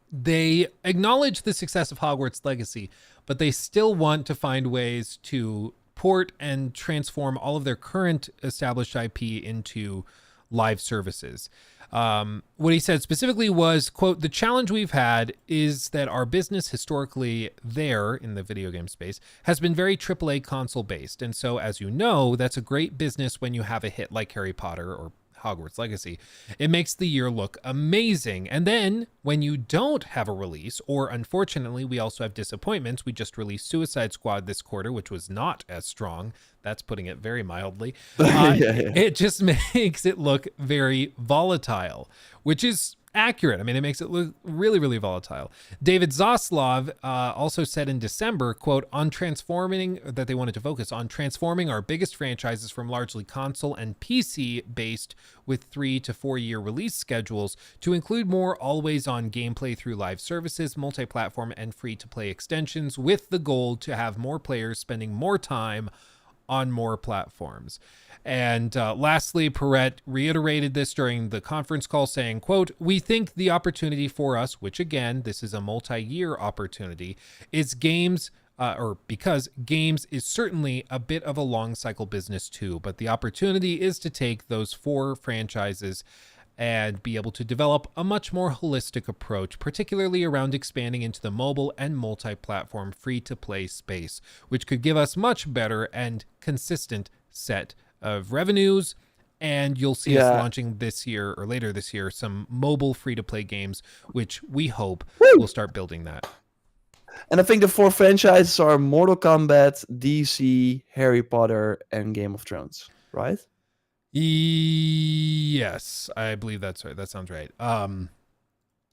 they acknowledge the success of Hogwarts Legacy, but they still want to find ways to port and transform all of their current established IP into live services. What he said specifically was, quote, "The challenge we've had is that our business historically there in the video game space has been very AAA console based. And so, as you know, that's a great business when you have a hit like Harry Potter or Hogwarts Legacy. It makes the year look amazing. And then when you don't have a release, or unfortunately, we also have disappointments. We just released Suicide Squad this quarter, which was not as strong. That's putting it very mildly. It just makes it look very volatile, which is accurate. I mean, it makes it look really, really volatile. David Zaslav also said in December, quote, on transforming, that they wanted to focus on transforming our biggest franchises from largely console and PC based with 3 to 4 year release schedules to include more always on gameplay through live services, multi-platform and free to play extensions, with the goal to have more players spending more time on more platforms. And lastly, Perret reiterated this during the conference call, saying, quote, "We think the opportunity for us, which again, this is a multi-year opportunity, is games, or because games is certainly a bit of a long cycle business too, but the opportunity is to take those 4 franchises and be able to develop a much more holistic approach, particularly around expanding into the mobile and multi-platform free-to-play space, which could give us much better and consistent set of revenues. And you'll see us launching this year or later this year some mobile free-to-play games, which we hope will start building that." And I think the 4 franchises are Mortal Kombat, DC, Harry Potter, and Game of Thrones, right? Yes, I believe that's right. That sounds right.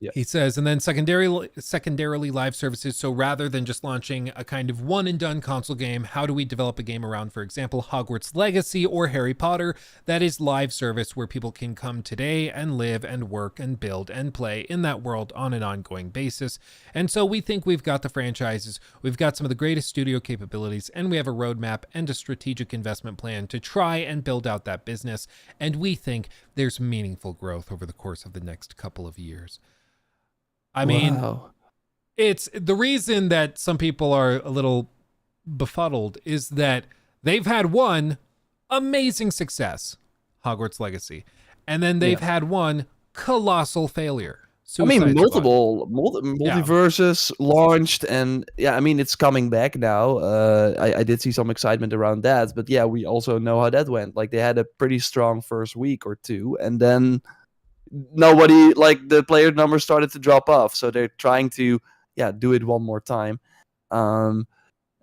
Yeah. He says, and then secondarily live services. So rather than just launching a kind of one and done console game, how do we develop a game around, for example, Hogwarts Legacy or Harry Potter that is live service where people can come today and live and work and build and play in that world on an ongoing basis? And so we think we've got the franchises, we've got some of the greatest studio capabilities, and we have a roadmap and a strategic investment plan to try and build out that business. And we think there's meaningful growth over the course of the next couple of years. I mean, it's the reason that some people are a little befuddled is that they've had one amazing success, Hogwarts Legacy, and then they've had one colossal failure. Suicide multiple multiverses launched, and I mean, it's coming back now. I did see some excitement around that, but yeah, we also know how that went. Like, they had a pretty strong first week or two, and then nobody, like, the player numbers started to drop off, so they're trying to do it one more time. And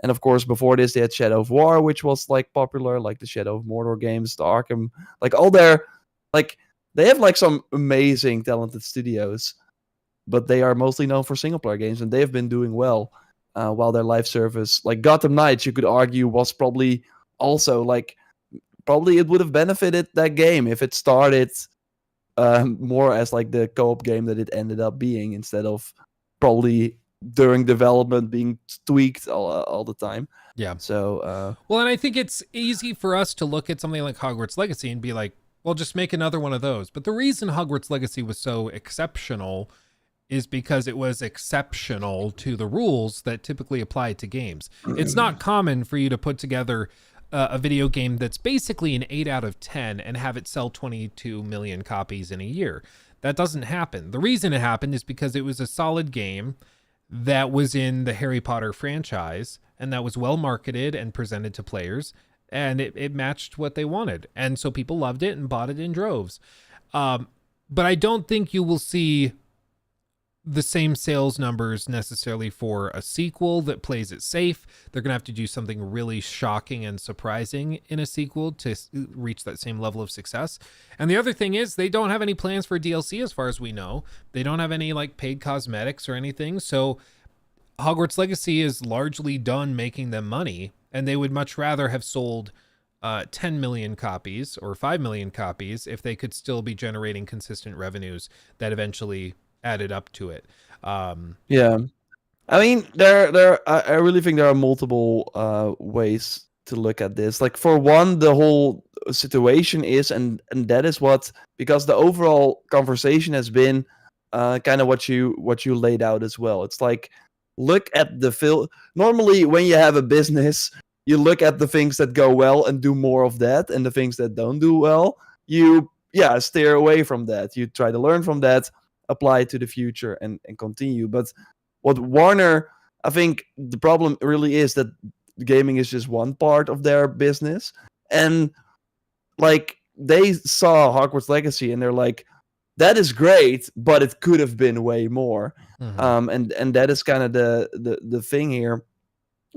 of course, before this, they had Shadow of War, which was like popular, like the Shadow of Mordor games, the Arkham, like all their, like, they have like some amazing talented studios, but they are mostly known for single player games, and they have been doing well, while their live service, like Gotham Knights, you could argue was probably also like, probably it would have benefited that game if it started more as like the co-op game that it ended up being, instead of probably during development being tweaked all the time. Yeah. So well, and I think it's easy for us to look at something like Hogwarts Legacy and be like, well, just make another one of those. But the reason Hogwarts Legacy was so exceptional is because it was exceptional to the rules that typically apply to games. It's not common for you to put together a video game that's basically an 8 out of 10 and have it sell 22 million copies in a year. That doesn't happen. The reason it happened is because it was a solid game that was in the Harry Potter franchise and that was well marketed and presented to players, and it matched what they wanted. And so people loved it and bought it in droves. But I don't think you will see the same sales numbers necessarily for a sequel that plays it safe. They're going to have to do something really shocking and surprising in a sequel to reach that same level of success. And the other thing is, they don't have any plans for DLC as far as we know. They don't have any like paid cosmetics or anything. So Hogwarts Legacy is largely done making them money, and they would much rather have sold 10 million copies or 5 million copies if they could still be generating consistent revenues that eventually added up to it. I mean, I really think there are multiple ways to look at this. Like, for one, the whole situation is, and that is what, because the overall conversation has been kind of what you laid out as well. It's like, look at the normally when you have a business, you look at the things that go well and do more of that, and the things that don't do well, you steer away from that. You try to learn from that, apply it to the future, and continue. But what Warner, I think the problem really is that gaming is just one part of their business, and like, they saw Hogwarts Legacy and they're like, that is great, but it could have been way more. And that is kind of the thing here.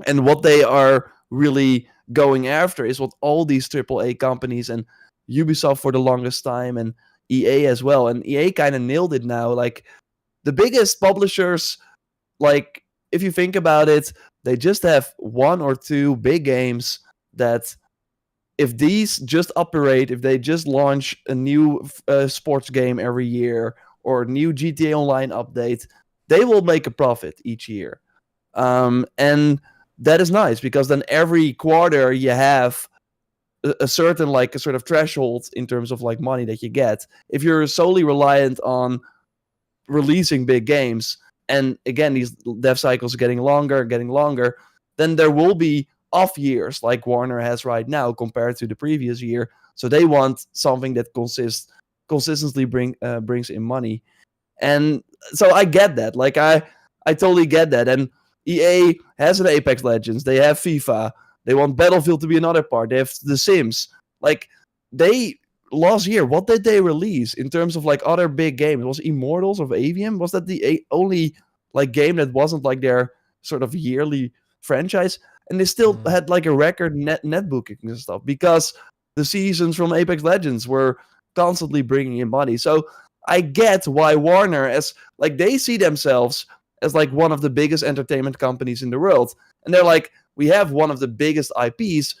And what they are really going after is what all these AAA companies and Ubisoft for the longest time, and EA as well. And EA kind of nailed it now. Like, the biggest publishers, like, if you think about it, they just have 1 or 2 big games that, if these just operate, if they just launch a new sports game every year or a new GTA Online update, they will make a profit each year. And that is nice because then every quarter you have a certain like a sort of threshold in terms of like money that you get. If you're solely reliant on releasing big games, and again these dev cycles are getting longer, then there will be off years like Warner has right now compared to the previous year. So they want something that consistently brings in money, and so I get that. Like I totally get that. And EA has an Apex Legends, they have FIFA, they want Battlefield to be another part, they have The Sims. Like they last year, what did they release in terms of like other big games? Was Immortals of Avium? Was that the only like game that wasn't like their sort of yearly franchise? And they still had like a record net bookings and stuff because the seasons from Apex Legends were constantly bringing in money. So I get why Warner, as like they see themselves as like one of the biggest entertainment companies in the world, and they're like, we have one of the biggest IPs.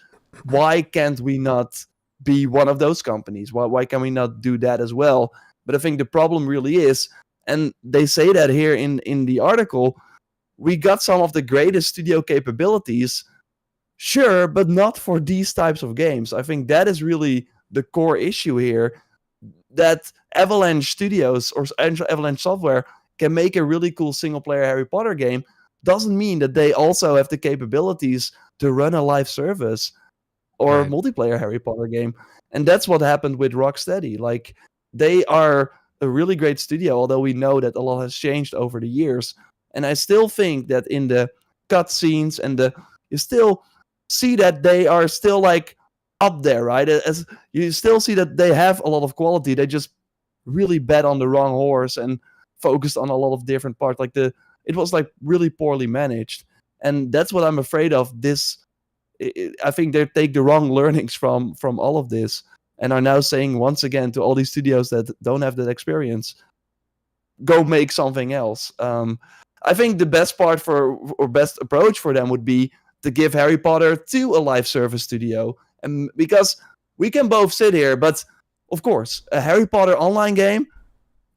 Why can't we not be one of those companies? Why can we not do that as well? But I think the problem really is, and they say that here in the article, we got some of the greatest studio capabilities, sure, but not for these types of games. I think that is really the core issue here, that Avalanche Studios or Avalanche Software can make a really cool single player Harry Potter game doesn't mean that they also have the capabilities to run a live service or Right. multiplayer Harry Potter game. And that's what happened with Rocksteady. Like they are a really great studio, although we know that a lot has changed over the years. And I still think that in the cutscenes and you still see that they are still like up there, right? As you still see that they have a lot of quality. They just really bet on the wrong horse and focused on a lot of different parts. Like it was like really poorly managed, and that's what I'm afraid of. I think they take the wrong learnings from all of this, and are now saying once again to all these studios that don't have that experience, go make something else. I think the best part or best approach for them would be to give Harry Potter to a live service studio, and because we can both sit here, but of course, a Harry Potter online game,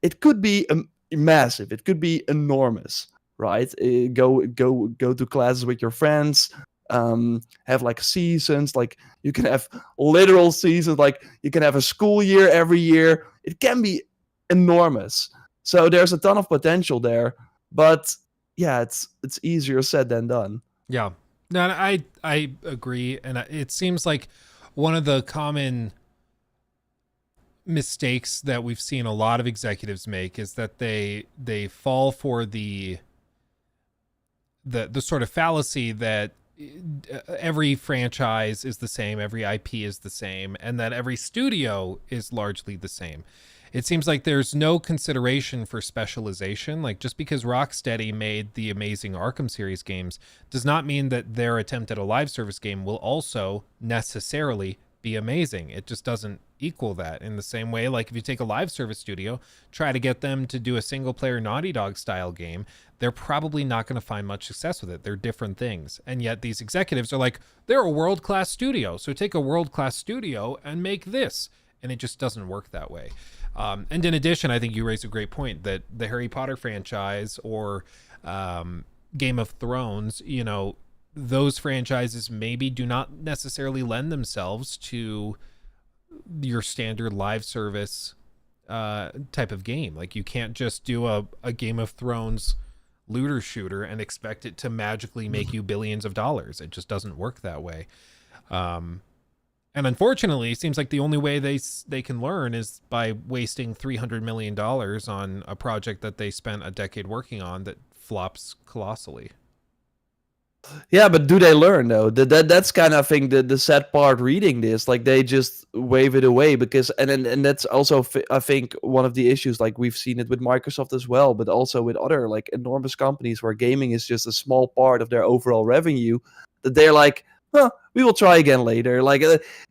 it could be massive, it could be enormous, right? Go to classes with your friends, have like seasons, like you can have literal seasons, like you can have a school year every year. It can be enormous. So there's a ton of potential there, but yeah, it's easier said than done. Yeah. No, I agree, and it seems like one of the common mistakes that we've seen a lot of executives make is that they fall for the sort of fallacy that every franchise is the same, every IP is the same, and that every studio is largely the same. It seems like there's no consideration for specialization. Like just because Rocksteady made the amazing Arkham series games does not mean that their attempt at a live service game will also necessarily be amazing. It just doesn't equal that. In the same way, like if you take a live service studio, try to get them to do a single player Naughty Dog style game, they're probably not going to find much success with it. They're different things. And yet these executives are like, they're a world-class studio, so take a world-class studio and make this. And it just doesn't work that way. And in addition, I think you raised a great point that the Harry Potter franchise or Game of Thrones, you know, those franchises maybe do not necessarily lend themselves to your standard live service type of game. Like you can't just do a Game of Thrones looter shooter and expect it to magically make you billions of dollars. It just doesn't work that way. And unfortunately, it seems like the only way they can learn is by wasting $300 million on a project that they spent a decade working on that flops colossally. Yeah, but do they learn though? That's kind of thing the sad part reading this. Like they just wave it away because and that's also I think one of the issues. Like we've seen it with Microsoft as well, but also with other like enormous companies where gaming is just a small part of their overall revenue. That they're like, huh, we will try again later. Like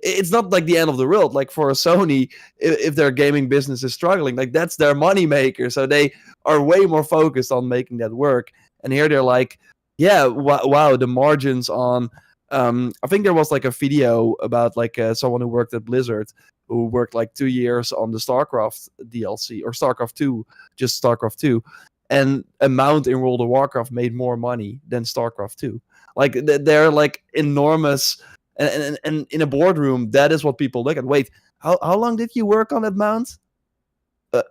it's not like the end of the world. Like for a Sony, if their gaming business is struggling, like that's their money maker. So they are way more focused on making that work. And here they're like, yeah, wow, the margins on. I think there was like a video about like someone who worked at Blizzard who worked like 2 years on the StarCraft DLC or StarCraft 2, just StarCraft 2, and a mount in World of Warcraft made more money than StarCraft 2. Like they're like enormous, and in a boardroom, that is what people look at. Wait, how long did you work on that mount?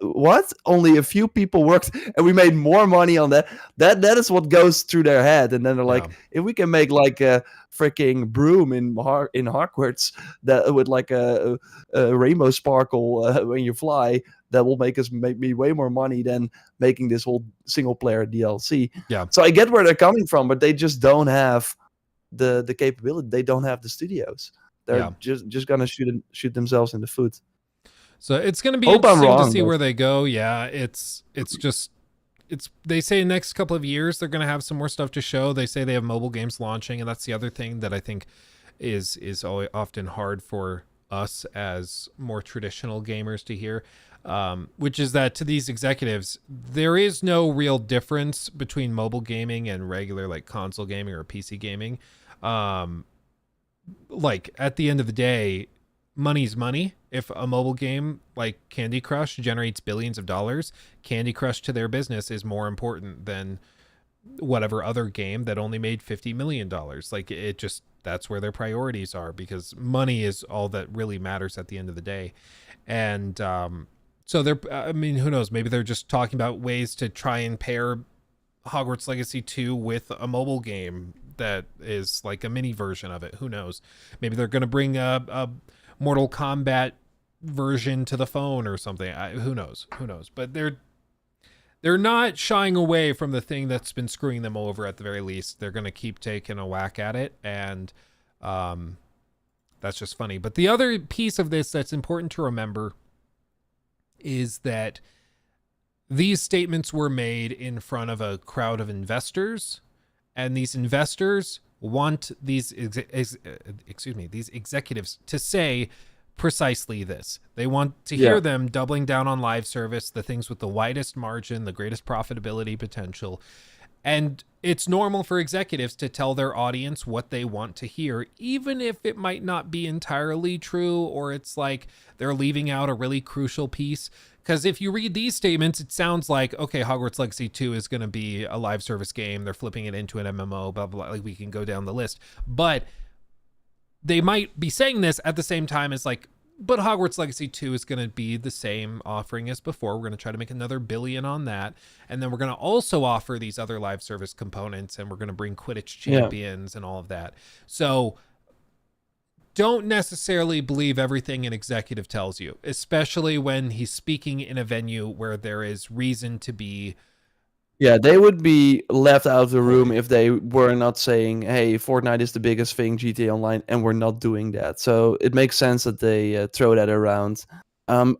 What? Only a few people worked, and we made more money on that. That is what goes through their head, and then they're like, Yeah. if we can make like a freaking broom in Hogwarts that with like a rainbow sparkle when you fly, that will make me way more money than making this whole single player DLC. Yeah. So I get where they're coming from, but they just don't have the capability. They don't have the studios. They're Yeah. just gonna shoot themselves in the foot. So it's going to be Hope I'm interesting to wrong, see but- where they go. Yeah, it's just they say next couple of years they're going to have some more stuff to show. They say they have mobile games launching, and that's the other thing that I think is always often hard for us as more traditional gamers to hear, which is that to these executives there is no real difference between mobile gaming and regular like console gaming or PC gaming. Like at the end of the day, money's money. If a mobile game like Candy Crush generates billions of dollars, Candy Crush to their business is more important than whatever other game that only made $50 million. Like it just, that's where their priorities are, because money is all that really matters at the end of the day. And so they're, I mean, who knows? Maybe they're just talking about ways to try and pair Hogwarts Legacy 2 with a mobile game that is like a mini version of it. Who knows? Maybe they're going to bring a Mortal Kombat version to the phone or something. Who knows? But they're not shying away from the thing that's been screwing them over. At the very least, they're going to keep taking a whack at it, and that's just funny. But the other piece of this that's important to remember is that these statements were made in front of a crowd of investors, and these investors want these these executives to say precisely this. They want to hear them doubling down on live service, the things with the widest margin, the greatest profitability potential. And it's normal for executives to tell their audience what they want to hear, even if it might not be entirely true, or it's like they're leaving out a really crucial piece. Because if you read these statements, it sounds like, okay, Hogwarts Legacy 2 is going to be a live service game. They're flipping it into an MMO, blah, blah, blah. Like, we can go down the list. But they might be saying this at the same time as like, but Hogwarts Legacy 2 is going to be the same offering as before. We're going to try to make another $1 billion on that. And then we're going to also offer these other live service components, and we're going to bring Quidditch champions and all of that. So don't necessarily believe everything an executive tells you, especially when he's speaking in a venue where there is reason to be. Yeah, they would be left out of the room if they were not saying, hey, Fortnite is the biggest thing, GTA Online, and we're not doing that. So it makes sense that they throw that around.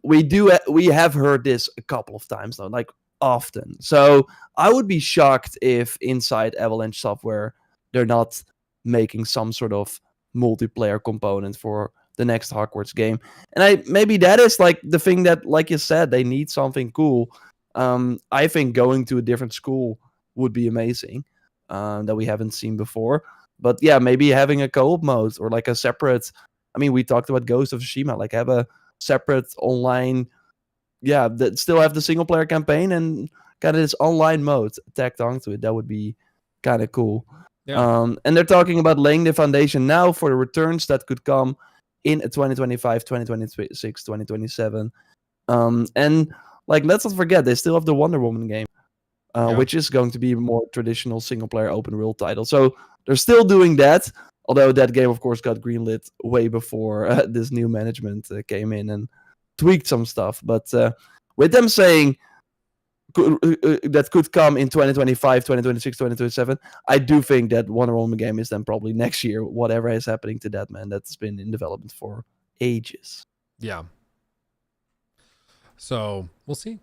We have heard this a couple of times now, like often. So I would be shocked if inside Avalanche Software, they're not making some sort of multiplayer component for the next Hogwarts game. And maybe that is like the thing that, like you said, they need something cool. I think going to a different school would be amazing, that we haven't seen before. But yeah, maybe having a co-op mode or like a separate. I mean, we talked about Ghost of Tsushima, like have a separate online. Yeah, that still have the single player campaign and kind of this online mode tacked onto it. That would be kind of cool. Yeah. And they're talking about laying the foundation now for the returns that could come in 2025, 2026, 2027. And like, let's not forget, they still have the Wonder Woman game, which is going to be a more traditional single-player open-world title. So they're still doing that, although that game, of course, got greenlit way before this new management came in and tweaked some stuff. But with them saying that could come in 2025, 2026, 2027, I do think that Wonder Woman game is then probably next year, whatever is happening to that, man. That's been in development for ages. Yeah. So we'll see.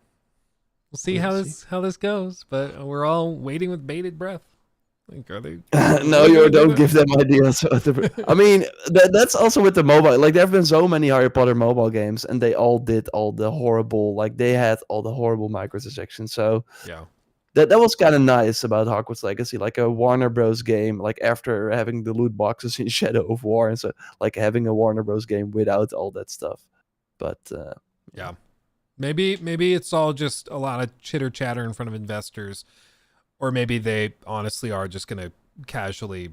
We'll see how this goes. But we're all waiting with bated breath. Like, are they? No, you don't give them ideas. I mean, that's also with the mobile. Like, there have been so many Harry Potter mobile games, and they all did all the horrible. Like, they had all the horrible microtransactions. So yeah, that was kind of nice about Hogwarts Legacy, like a Warner Bros. Game. Like after having the loot boxes in Shadow of War, and so like having a Warner Bros. Game without all that stuff. But yeah. Maybe it's all just a lot of chitter chatter in front of investors, or maybe they honestly are just going to casually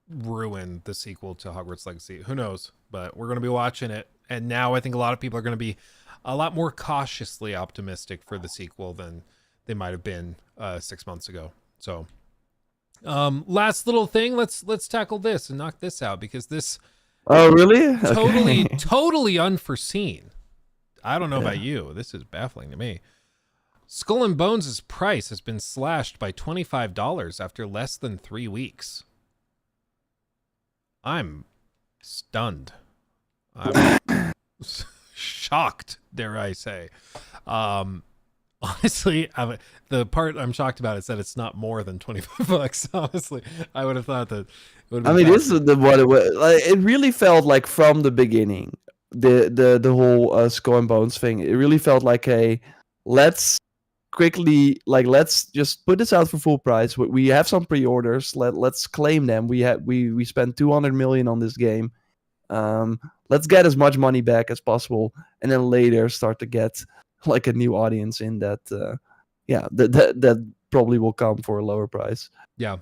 ruin the sequel to Hogwarts Legacy. Who knows? But we're going to be watching it. And now I think a lot of people are going to be a lot more cautiously optimistic for the sequel than they might have been 6 months ago. So last little thing, let's tackle this and knock this out, because this Oh, really? totally unforeseen. I don't know about you. This is baffling to me. Skull and Bones' price has been slashed by $25 after less than 3 weeks. I'm stunned. I'm shocked, dare I say. Honestly, the part I'm shocked about is that it's not more than $25. Honestly, I would have thought that it would have been This is what it was. Like, it really felt like from the beginning, the whole Skull and Bones thing. It really felt like let's quickly, like, let's just put this out for full price. We have some pre-orders. Let's claim them. We spent 200 million on this game. Let's get as much money back as possible, and then later start to get like a new audience in that. That probably will come for a lower price. Yeah.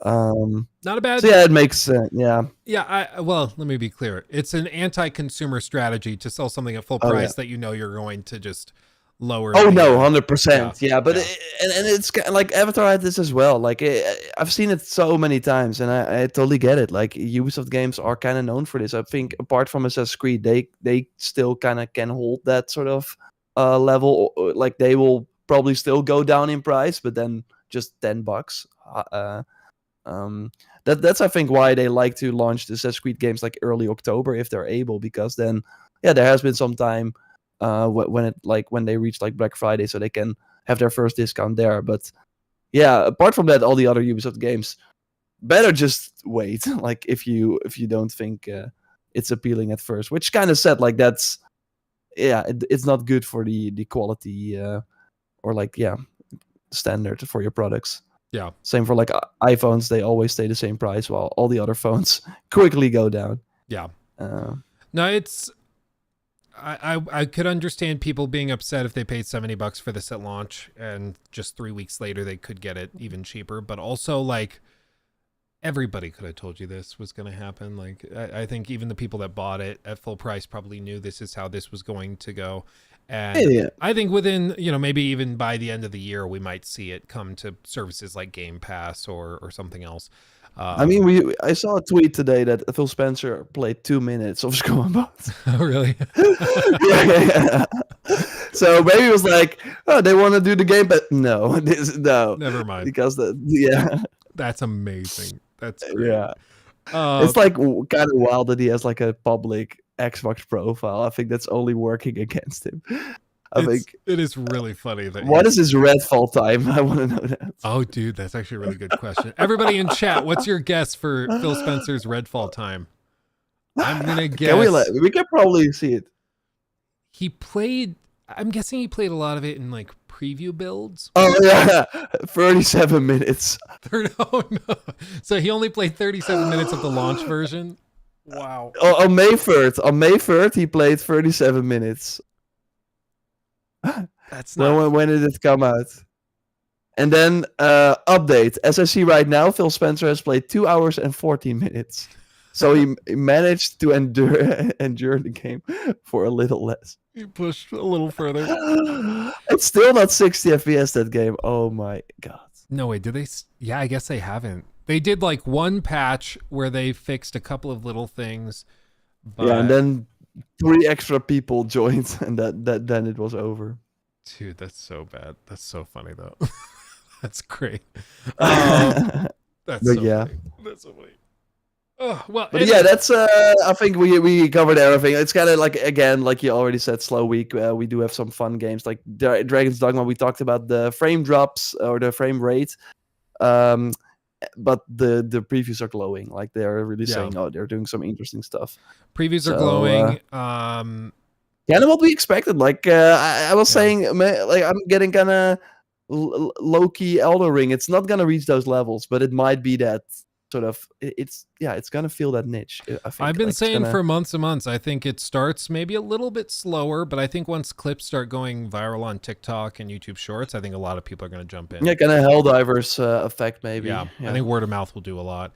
Not a bad. So yeah, it makes sense. Yeah. Well, let me be clear. It's an anti-consumer strategy to sell something at full price that you know you're going to just lower. Oh no, 100%. Yeah, but and it's like Avatar had this as well. Like I've seen it so many times, and I totally get it. Like Ubisoft games are kind of known for this. I think apart from Assassin's Creed, they still kind of can hold that sort of level. Like they will probably still go down in price, but then just $10. That's I think why they like to launch the Assassin's Creed games like early October if they're able, because then there has been some time when they reach like Black Friday, so they can have their first discount there. But yeah, apart from that, all the other Ubisoft games better just wait. Like if you don't think it's appealing at first, which kind of sad. Like that's it's not good for the quality or like standard for your products. Yeah. Same for like iPhones; they always stay the same price, while all the other phones quickly go down. Yeah. No, it's. I could understand people being upset if they paid $70 for this at launch, and just 3 weeks later they could get it even cheaper. But also, like, everybody could have told you this was going to happen. Like, I think even the people that bought it at full price probably knew this is how this was going to go. And I think within, maybe even by the end of the year, we might see it come to services like Game Pass or something else. I saw a tweet today that Phil Spencer played 2 minutes of Skull and Bones. Oh, really? yeah. So maybe it was like, oh, they want to do the game, but no. Never mind. Because that's amazing. That's great. Yeah. It's like kind of wild that he has like a public Xbox profile. I think that's only working against him. I think it is really funny that. What is his Redfall time? I want to know that. Oh, dude, that's actually a really good question. Everybody in chat, what's your guess for Phil Spencer's Redfall time? I'm gonna guess. We can probably see it. I'm guessing he played a lot of it in like preview builds. Oh yeah, 37 minutes. Oh no! So he only played 37 minutes of the launch version. Wow. On May 3rd, he played 37 minutes. That's not. When did it come out? And then update. As I see right now, Phil Spencer has played 2 hours and 14 minutes. So he managed to endure the game for a little less. He pushed a little further. It's still not 60 FPS, that game. Oh my god. No way. Did they? Yeah, I guess they haven't. They did like one patch where they fixed a couple of little things. But... Yeah, and then 3 extra people joined, and then it was over. Dude, that's so bad. That's so funny though. That's great. That's so funny. That's so funny. Oh, well, but yeah, that's I think we covered everything. It's kind of like, again, like you already said, slow week. We do have some fun games like Dragon's Dogma. We talked about the frame drops or the frame rate, but the previews are glowing. Like they're really saying, oh, they're doing some interesting stuff. Previews are glowing. Yeah, and what we expected. Like I was saying, like I'm getting kind of low-key Elden Ring. It's not gonna reach those levels, but it might be that sort of it's gonna feel that niche. I think I've been like, saying for months and months, I think it starts maybe a little bit slower, but I think once clips start going viral on TikTok and YouTube Shorts, I think a lot of people are going to jump in. yeah, kind of Helldivers effect maybe. Yeah, I think word of mouth will do a lot.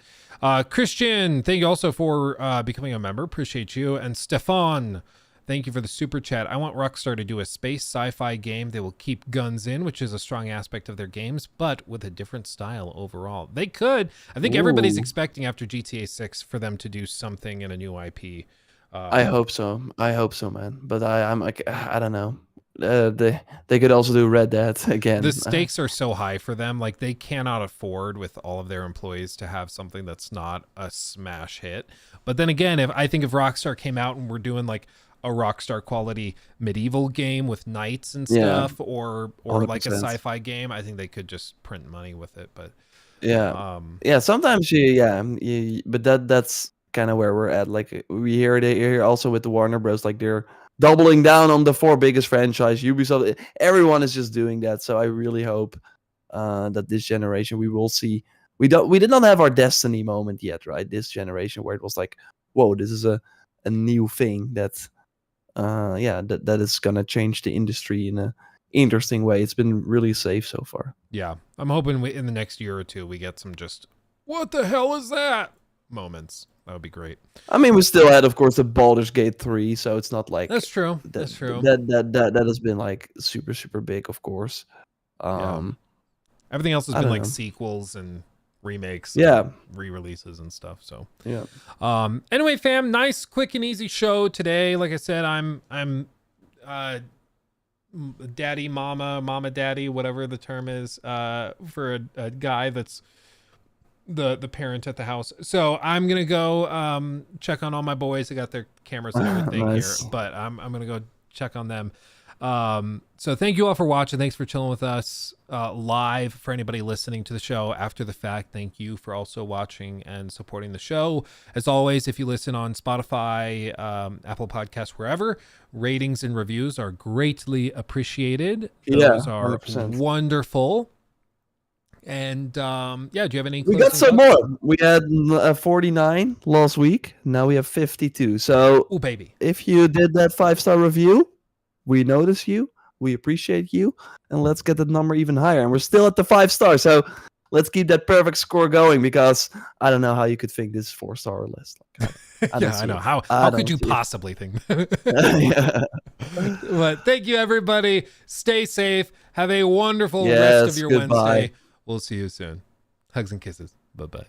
Christian, thank you also for becoming a member. Appreciate you. And Stefan, thank you for the super chat. I want Rockstar to do a space sci-fi game. They will keep guns in, which is a strong aspect of their games, but with a different style overall. They could. I think everybody's expecting after GTA 6 for them to do something in a new IP. I hope so. I hope so, man. But I'm like, I don't know. They could also do Red Dead again. The stakes are so high for them. Like, they cannot afford with all of their employees to have something that's not a smash hit. But then again, if Rockstar came out and we're doing like a Rockstar quality medieval game with knights and stuff, or 100%. like a sci-fi game, I think they could just print money with it. But sometimes but that's kind of where we're at. Like we hear it here also with the Warner Bros. Like they're doubling down on the 4 biggest franchise. Ubisoft, everyone is just doing that. So I really hope that this generation we will see. We did not have our Destiny moment yet, right? This generation where it was like, whoa, this is a new thing that that is gonna change the industry in a interesting way. It's been really safe so far. Yeah, I'm hoping in the next year or two we get some just what the hell is that moments. That would be great. I mean, we still had, of course, the Baldur's Gate 3, so it's not like that's true. That's true. That has been like super super big, of course. Everything else has been like sequels and remakes, and re-releases and stuff. So anyway, fam, nice, quick and easy show today. Like I said, I'm daddy, mama, daddy, whatever the term is, for a guy that's the parent at the house. So I'm gonna go check on all my boys. They got their cameras and everything here, but I'm gonna go check on them. So thank you all for watching. Thanks for chilling with us live. For anybody listening to the show after the fact, thank you for also watching and supporting the show. As always, if you listen on Spotify, Apple Podcasts, wherever, ratings and reviews are greatly appreciated. Those are 100%. Wonderful. And do you have any? We got some more. We had 49 last week. Now we have 52. So, baby, if you did that 5-star review, we notice you. We appreciate you, and let's get the number even higher. And we're still at the 5 stars, so let's keep that perfect score going. Because I don't know how you could think this is 4-star list. Like, I know how could you possibly think that? But thank you, everybody. Stay safe. Have a wonderful rest of your Wednesday. We'll see you soon. Hugs and kisses. Bye-bye.